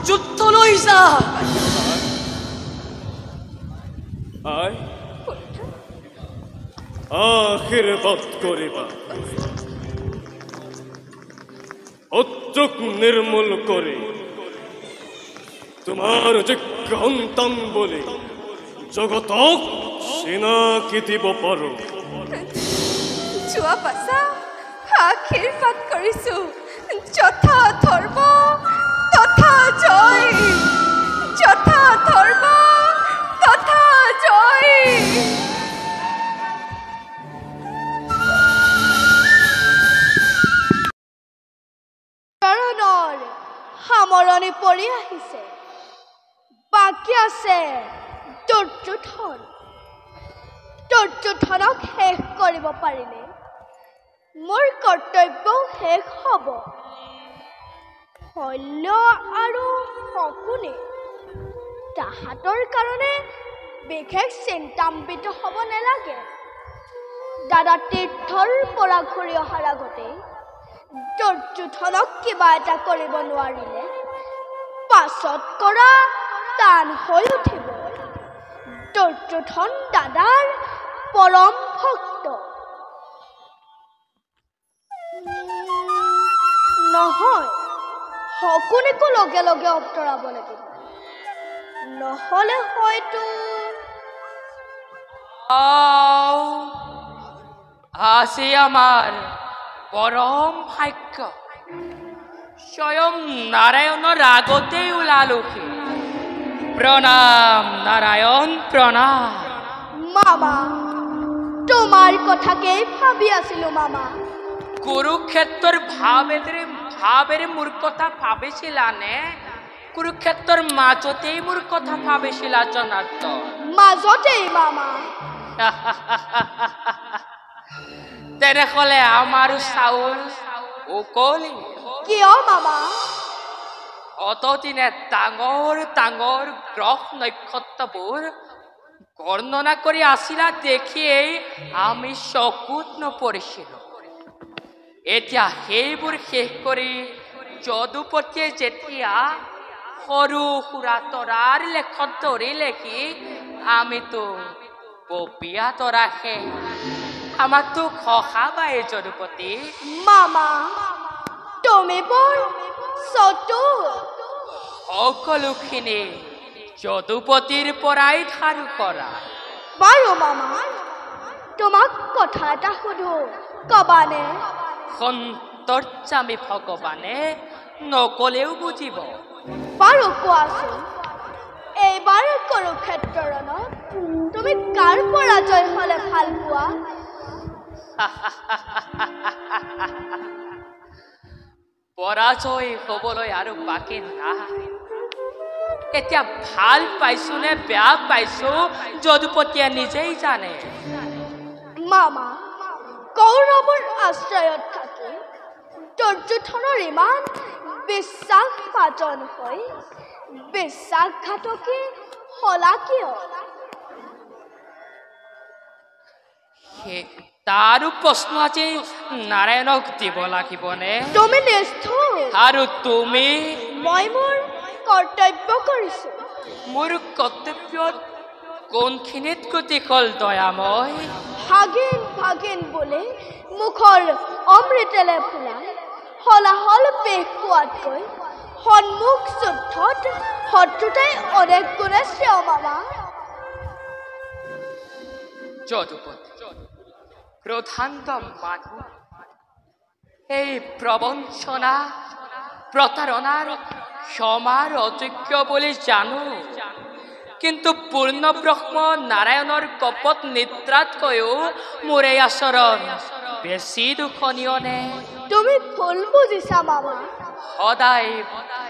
যুদ্ধ লৈ যা আশীৰ্বাদ কৰিবা অত্ৰুক নিৰ্মূল কৰি তোমাৰ যোগ্য সন্তান বুলি জগতক চিনাকি দিব পাৰো যোৱা পাছা আশীৰ্বাদ কৰিছো যথা ধৰ্ম তথা জয় যথা ধৰ্ম তথা জয় সামৰণি পৰি আহিছে বাকী আছে দুৰ্যোধনক শেষ কৰিব পাৰিলে মোৰ কৰ্তব্য শেষ হ'ব শল্য আৰু শকুনি তাহাঁতৰ কাৰণে বিশেষ চিন্তাম্বিত হ'ব নালাগে দাদা তীৰ্থৰ পৰা ঘূৰি অহাৰ আগতে দুৰ্যোধনক কিবা এটা কৰিব নোৱাৰিলে পাছত কৰা টান হৈ উঠিব দুৰ্যোধন দাদাৰ পৰম ভক্ত নহয় শকুনিকো লগে লগে অৱতৰাব লাগিব নহ'লে হয়তো আজি আমাৰ পৰম ভাগ্য স্বয়ং নাৰায়ণৰ আগতেই ওলালোহি প্ৰণাম নাৰায়ণ প্ৰণাম মামা তোমাৰ কথাকেই ভাবি আছিলো মামা কুৰুক্ষেত্ৰৰ ভাৱেৰে মোৰ কথা ভাবিছিলানে কুৰুক্ষেত্ৰৰ মাজতেই মোৰ কথা ভাবিছিলা জনাৰ্দন মাজতেই মামা তেনেহ'লে আমাৰো চাউল উকলি কিয় মামা অতদিনে ডাঙৰ ডাঙৰ গ্ৰহ নক্ষত্ৰবোৰ বৰ্ণনা কৰি আছিলা দেখিয়েই আমি চকুত নপৰিছিলোঁ এতিয়া সেইবোৰ শেষ কৰি যদুপতিয়ে যেতিয়া সৰু সুৰা তৰাৰ লেখত ধৰিলেহি আমিতো পপীয়া তৰাহে আমাকতো খহাবাই যদুপতি মামা তুমি বৰ চতুৰ সকলোখিনি যদুপতিৰ পৰাই ধাৰ কৰা বাৰু মামা তোমাক কথা এটা সুধো কবানে সন্তৰ্যামী ভগৱানে নকলেও বুজিব বাৰু কোৱাচোন এইবাৰ কুৰুক্ষেত্ৰ ৰণত তুমি কাৰ পৰাজয় হ'লে ভাল পোৱা পৰাজয় হ'বলৈ আৰু বাকী নাই এতিয়া ভাল পাইছো নে বেয়া পাইছো যদুপতিয়ে নিজেই জানে মামা কৌৰৱৰ আশ্ৰয়ত থাকি দুৰ্যোধনৰ ইমান বিশ্বাসভাজন হৈ বিশ্বাসঘাতকী হলা কিয় তাৰো প্ৰশ্ন আজি নাৰায়ণক দিব লাগিবনে তুমি নিষ্ঠুৰ আৰু তুমি মই মোৰ কৰ্তব্য কৰিছো মোৰ কৰ্তব্যত কোনখিনিত গতি হ'ল দয়াময় ভাগিন ভাগিন বুলি মুখৰ অমৃতেলে ফুলাই হলাহল বেশ পোৱাতকৈ সন্মুখ যুদ্ধত শত্ৰুতাই অনেক গুণে শ্ৰেয় মামা যদুপতি ক্ৰোধান্ত মানুহ এই প্ৰবঞ্চনা প্ৰতাৰণাৰ ক্ষমাৰ অযোগ্য বুলি জানো কিন্তু পূৰ্ণ ব্ৰহ্ম নাৰায়ণৰ কপট নিদ্ৰাতকৈও মোৰ এই আচৰণ বেছি দুখনীয় নে? তুমি ভুল বুজিছা মামা। সদায়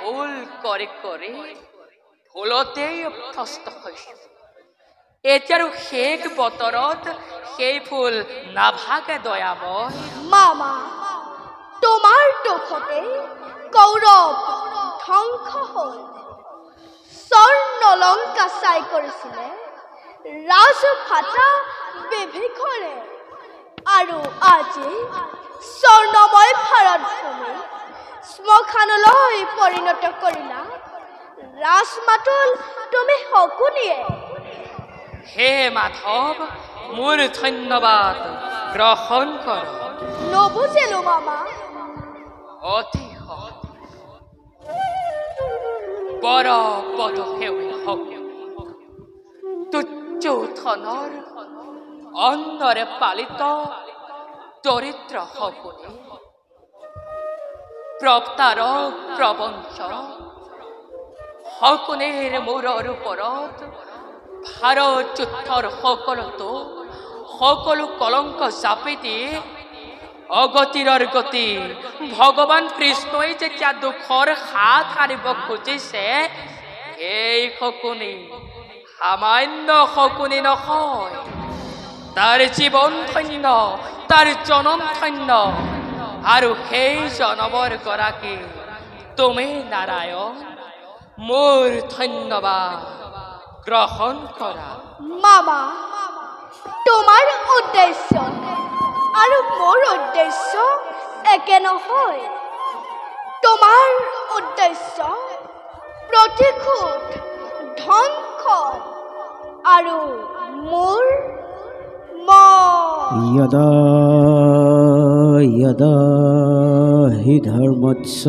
ভুল কৰি কৰি ভুলতেই অভ্যস্ত হৈছো। এতিয়াৰো শেষ বতৰত সেই ভুল নাভাগে দয়াময়। মামা, তোমাৰ দুখতে কৌৰৱ ধ্বংস হ'ল। স্বৰ্ণলংকা চাই কৰিছিলে ৰাজভাষা বিভীষণে, আৰু আজি স্বৰ্ণময় ভাৰতভূমি শ্মশানলৈ পৰিণত কৰিলা। ৰাজমাতুল তুমি শকুনিয়ে। হে মাধৱ, মোৰ ধন্যবাদ গ্ৰহণ কৰ। নবুজিলো মামা। অতি বৰ পদ সেউৱে হওক দুৰ্যোধনৰ অন্নৰে পালিত দৰিদ্ৰ শকুনি প্ৰপ্তাৰ প্ৰবঞ্চ শকুনিৰ মূৰৰ ওপৰত ভাৰত যুদ্ধৰ সকলো কলংক জাপি দি অগতিৰৰ গতি ভগৱান কৃষ্ণই যেতিয়া দুখৰ হাত সাৰিব খুজিছে, এই শকুনি সামান্য শকুনি নহয়। তাৰ জীৱন ধন্য, তাৰ জনম ধন্য, আৰু সেই জনমৰ গৰাকী তুমি নাৰায়ণ। মোৰ ধন্যবাদ গ্ৰহণ কৰা। মামা, তোমাৰ উদ্দেশ্য আৰু মোৰ উদ্দেশ্য একে নহয়। তোমাৰ উদ্দেশ্য প্ৰতিশোধ, ধ্বংস, আৰু মোৰ यदा यदा हि धर्मस्य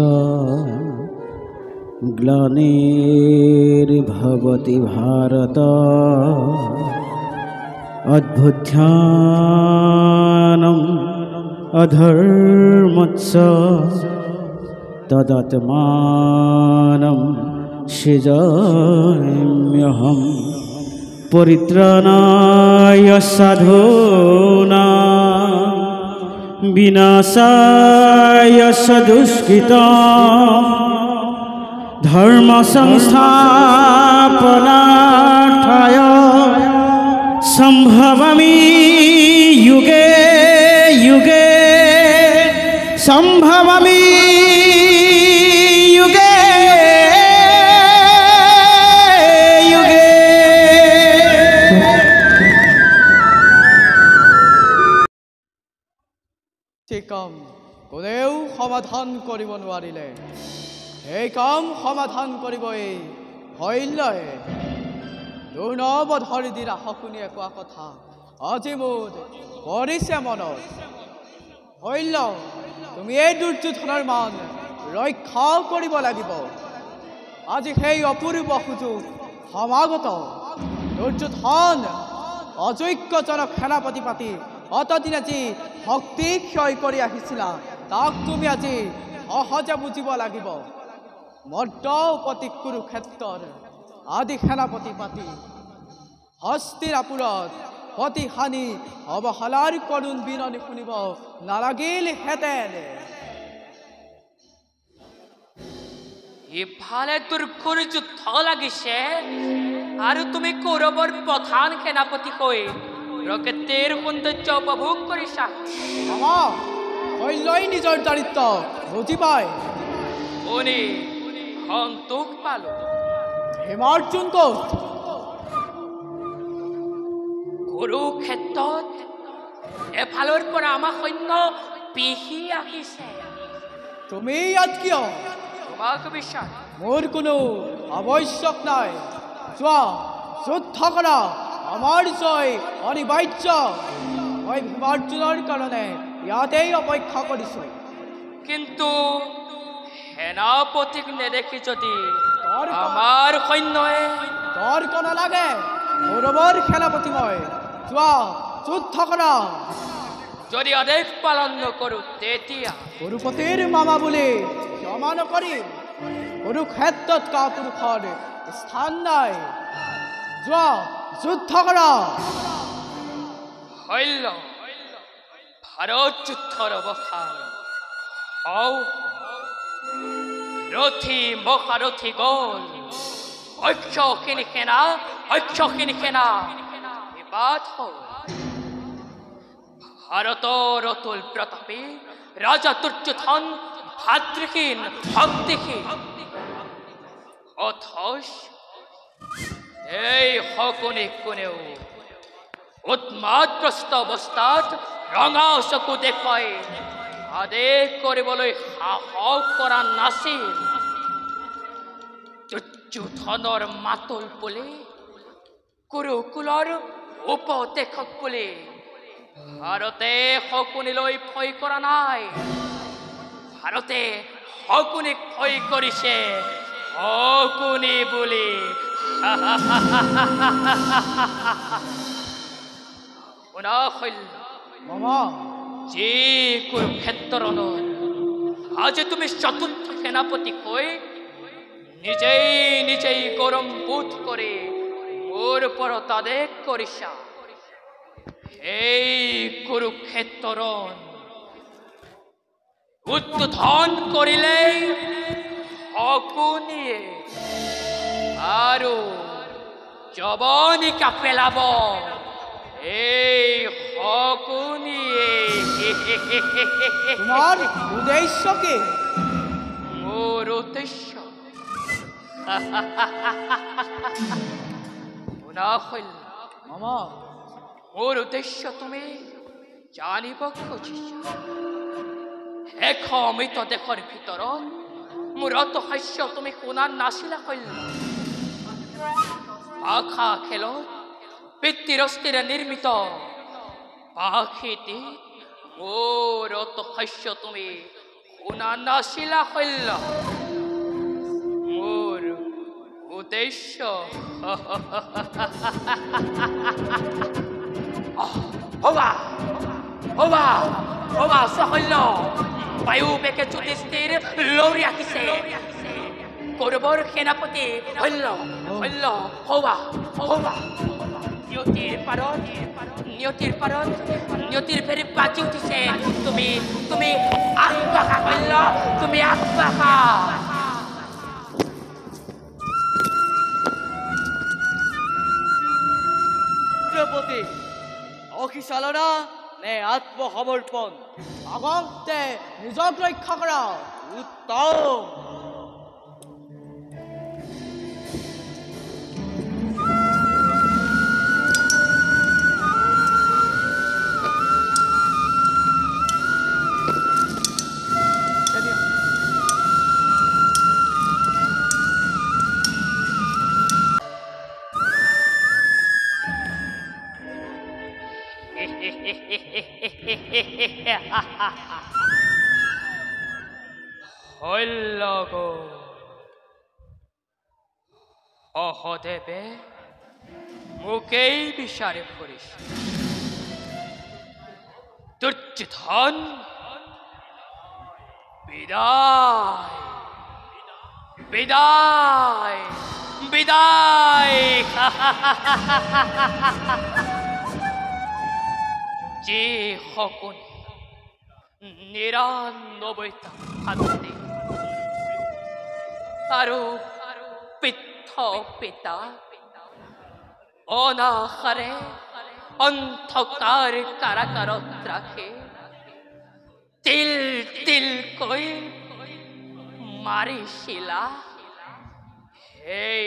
ग्लानिर्भवति भारत अद्भुत्यानम् अधर्मस्य तदात्मानं सृजाम्यहम् परित्राणाय साधूनां विनाशाय दुष्कृतां धर्म संस्थापनार्थाय संभवामि युगे युगे संभवामि युगे युगे। ঠিক কাম কোনেও সমাধান কৰিব নোৱাৰিলে এই কাম সমাধান কৰিবই হইলয়। দুৰ্নৱধৰি দিনা শকুনিয়ে কোৱা কথা আজি মোৰ পৰিছে মনত। হইল, তুমি এই দুৰ্যোধনৰ মান ৰক্ষা কৰিব লাগিব। আজি সেই অপূৰ্ব সুযোগ সমাগত। দুৰ্যোধন অযোগ্যজনক সেনাপতি পাতি অতদিন আজি ভক্তি ক্ষয় কৰি আহিছিলা, তাক তুমি আজি সহজে বুজিব লাগিব। মৰ্দপতি কুৰুক্ষেত্ৰৰ আদি সেনাপতি পাতি হস্তিনাপুৰত পতি হানি অৱহেলাৰ কৰুণ বিননি শুনিব নালাগিলহেঁতেন। ইফালে দুৰ্ঘৰ যুদ্ধ লাগিছে আৰু তুমি কৌৰৱৰ প্ৰধান সেনাপতি হৈ প্ৰকৃতিৰ সৌন্দৰ্য উপভোগ কৰিছা। শৈলই নিজৰ দাৰিদ্ৰ বুজি পায়। শুনি সন্তোষ পালো। হিমাৰ্জুন ক'ত? কুৰুক্ষেত্ৰত এফালৰ পৰা আমাৰ সৈন্য পিহি আহিছে। তুমি ইয়াত কিয়? তোমাক বিশ্বাস মোৰ কোনো আৱশ্যক নাই। চোৱা, যুদ্ধ কৰা, আমাৰ জয় অনিবাৰ্য। মই হিমাৰ্জুনৰ কাৰণে ইয়াতেই অপেক্ষা কৰিছো। কিন্তু সেনাপতিক নেদেখি যদি আমাৰ সৈন্যই তৰ্ক নালাগে, কৌৰৱৰ সেনাপতি মই। চোৱা, যুদ্ধ কৰা। যদি আদেশ পালন নকৰো তেতিয়া কুৰুপতিৰ মামা বুলি ক্ষমা নকৰিম। কুৰুক্ষেত্ৰত কাপুৰুষৰ স্থান নাই। যোৱা যুদ্ধ কৰা। শৈল্য ভাৰত যুদ্ধৰ অৱসান হও ৰথী মহাৰথী গল অক্ষখিনি সেনা বিবাদ হল ভাৰতৰ অতুল প্ৰতাপী ৰাজা দুৰ্যোধন ভাতৃহীন ভক্তিহীন অথচ এই শকুনি কোনেও উন্মাদগ্ৰস্ত অৱস্থাত ৰঙা চকু দেখুৱাই আদেশ কৰিবলৈ সাহস কৰা নাছিল। দুৰ্যোধনৰ মাতল বুলি কুৰুকুলৰ উপদেশক বুলি ভাৰতে শকুনিলৈ ভয় কৰা নাই। ভাৰতে শকুনিক ভয় কৰিছে শকুনি বুলি। যি কুৰুক্ষেত্ৰৰ আজি তুমি চতুৰ্থ সেনাপতি হৈ নিজেই গৰম বোধ কৰি মোৰ ওপৰত আদেশ কৰিছা। এই কুৰুক্ষেত্ৰৰ উদ্বোধন কৰিলেই শকুনিয়ে আৰু জবনিকা পেলাব এই শকুনিয়ে। তোমাৰ উদ্দেশ্য কি? মোৰ উদ্দেশ্য মোৰ উদ্দেশ্য তুমি জানিব খুজিছা। অমিত দেশৰ ভিতৰত মোৰ ৰহস্য তুমি শুনা নাছিলা শৈল্য। পাখা খেলত পিতৃৰস্তিৰে নিৰ্মিত পাখিটি মোৰ ৰহস্য তুমি শুনা নাছিলা শৈল্য। মোৰ উদ্দেশ্য শৈল্য বায়ু বেগে যুধিষ্ঠিৰ লৰি আহিছে। কৌৰৱৰ সেনাপতি শৈল্য নিয়তিৰ ফেৰি বাজি উঠিছে। তুমি আগবাঢ়া শৈল্য, তুমি আগবাঢ়া। চিত্ৰপতি অহিচালনা নে আত্মসমৰ্পণ? আগন্তে নিজক ৰক্ষা কৰা। উত্তম। সহদেৱে মোকেই বিচাৰি ফুৰিছে। দুৰ্যোধন বিদায়। যি শকুনি ৯৯টা ভাতৃ আৰু পিতা অনাহাৰে অন্ধকাৰ কাৰাগাৰত ৰাখি তিল মাৰিছিলা। সেই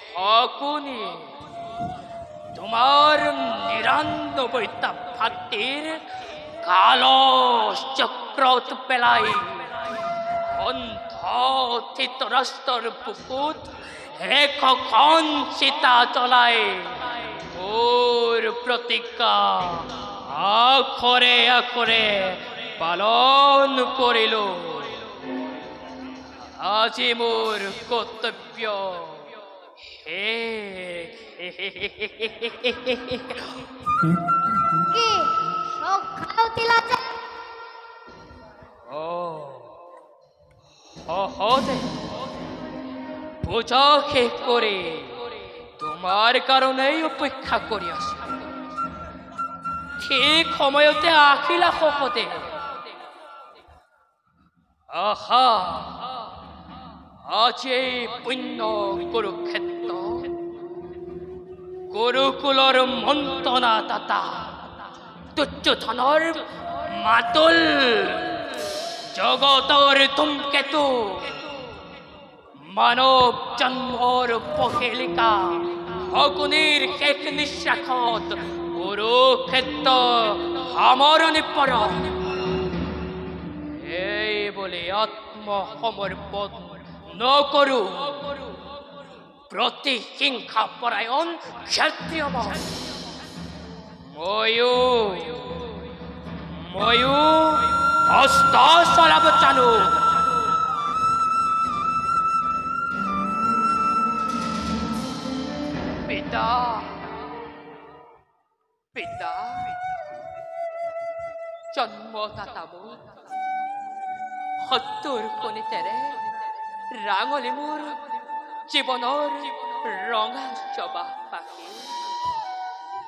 শকুনি তোমাৰ ৯৯টা ভাতৃৰ কালচ চক্ৰত পেলাই ধৃতৰাষ্ট্ৰৰ বুকুত একখন চিতা জ্বলাই মোৰ প্ৰতিজ্ঞা আখৰে পালন কৰিলো। আজি মোৰ কৰ্তব্য পূজা শেষ কৰি তোমাৰ কাৰণেই অপেক্ষা কৰি আছো। ঠিক সময়তে আহিলা শকতে। আহা, আজি পুণ্য কুৰুক্ষেত্ৰ, গুৰুকুলৰ মন্ত্ৰণা দাতা দুৰ্যোধনৰ মাতুল, জগতৰ ধূমকেতু, মানৱ জন্মৰ পহেলিকা, শকুনিৰ শেষ নিশ্বাসত কুৰুক্ষেত্ৰ সামৰণি পৰক। এই বুলি আত্মসমৰ্পণ নকৰো প্ৰতিহিংসা পৰায়ণ ক্ষত্ৰিয় ময়ো অস্ত্ৰ চলাব জানো। পিতা পিতা জন্মদাতা মোৰ, সত্তৰ কণিতেৰে ৰাঙলী মোৰ জীৱনৰ ৰঙা জবা পাখি।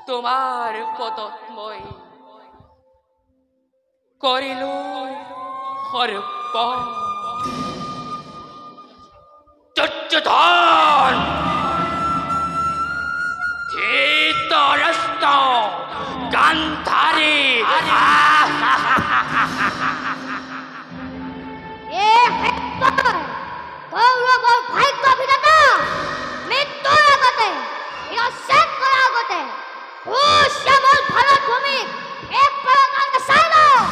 তোমাৰ পদত মই কৰিলো সৰ্পণ। দুৰ্যোধন ধৃতৰাষ্ট্ৰ গান্ধাৰী, কৌৰৱৰ ভাগ্য বিধাতা মৃত্যুৰ আগতে, শেষ কৰাৰ আগতে শ্যামল ভাৰত ভূমিক একবাৰৰ কাৰণে চাই লওঁ।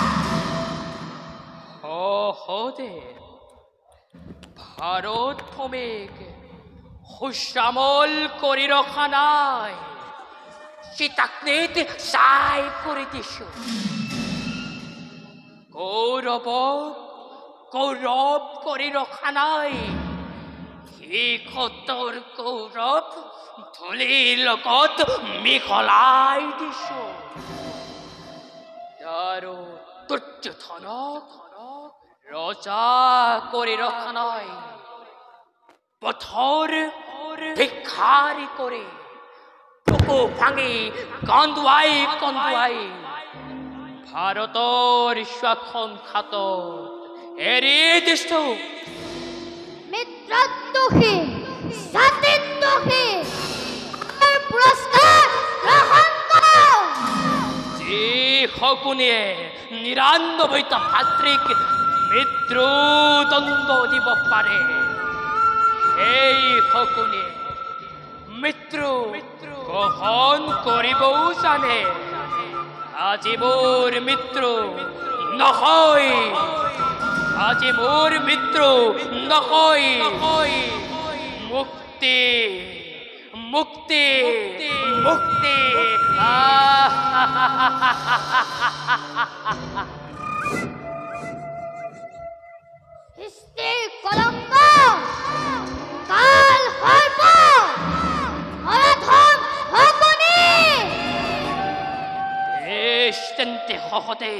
ভাৰত ভূমিক সুশ্যামল কৰি ৰখা নাই, সীতাগ্নিত চাই কৰি দিছো। কৌৰৱক কৌৰৱ কৰি ৰখা নাই, শিখতৰ কৌৰৱ ধূলিৰ লগত মিহলাই দিছো। আৰু দুৰ্যোধনক ৰজা কৰি ৰখা নাই, পথৰ ভিক্ষাৰী কৰি বুকু ভাঙি কন্দুৱাই কন্দুৱাই ভাৰতৰ শাসন খাত এৰি দিছো। মিত্ৰত দোষী, জাতিত দোষী, পুৰস্কাৰ গ্ৰহণ কৰা। যি শকুনিয়ে ৯৯টা ভাতৃক মৃত্যুদণ্ড দিব পাৰে, সেই শকুনিয়ে মৃত্যু গ্ৰহণ কৰিবও জানে। আজি মোৰ মৃত্যু নহয়, আজি মোৰ মৃত্যু নহয়, মুক্তি মুক্তি মুক্তি। সৃষ্টিৰ কলংক, কাল সৰ্প, নৰধম শকুনি। তেন্তে সহতে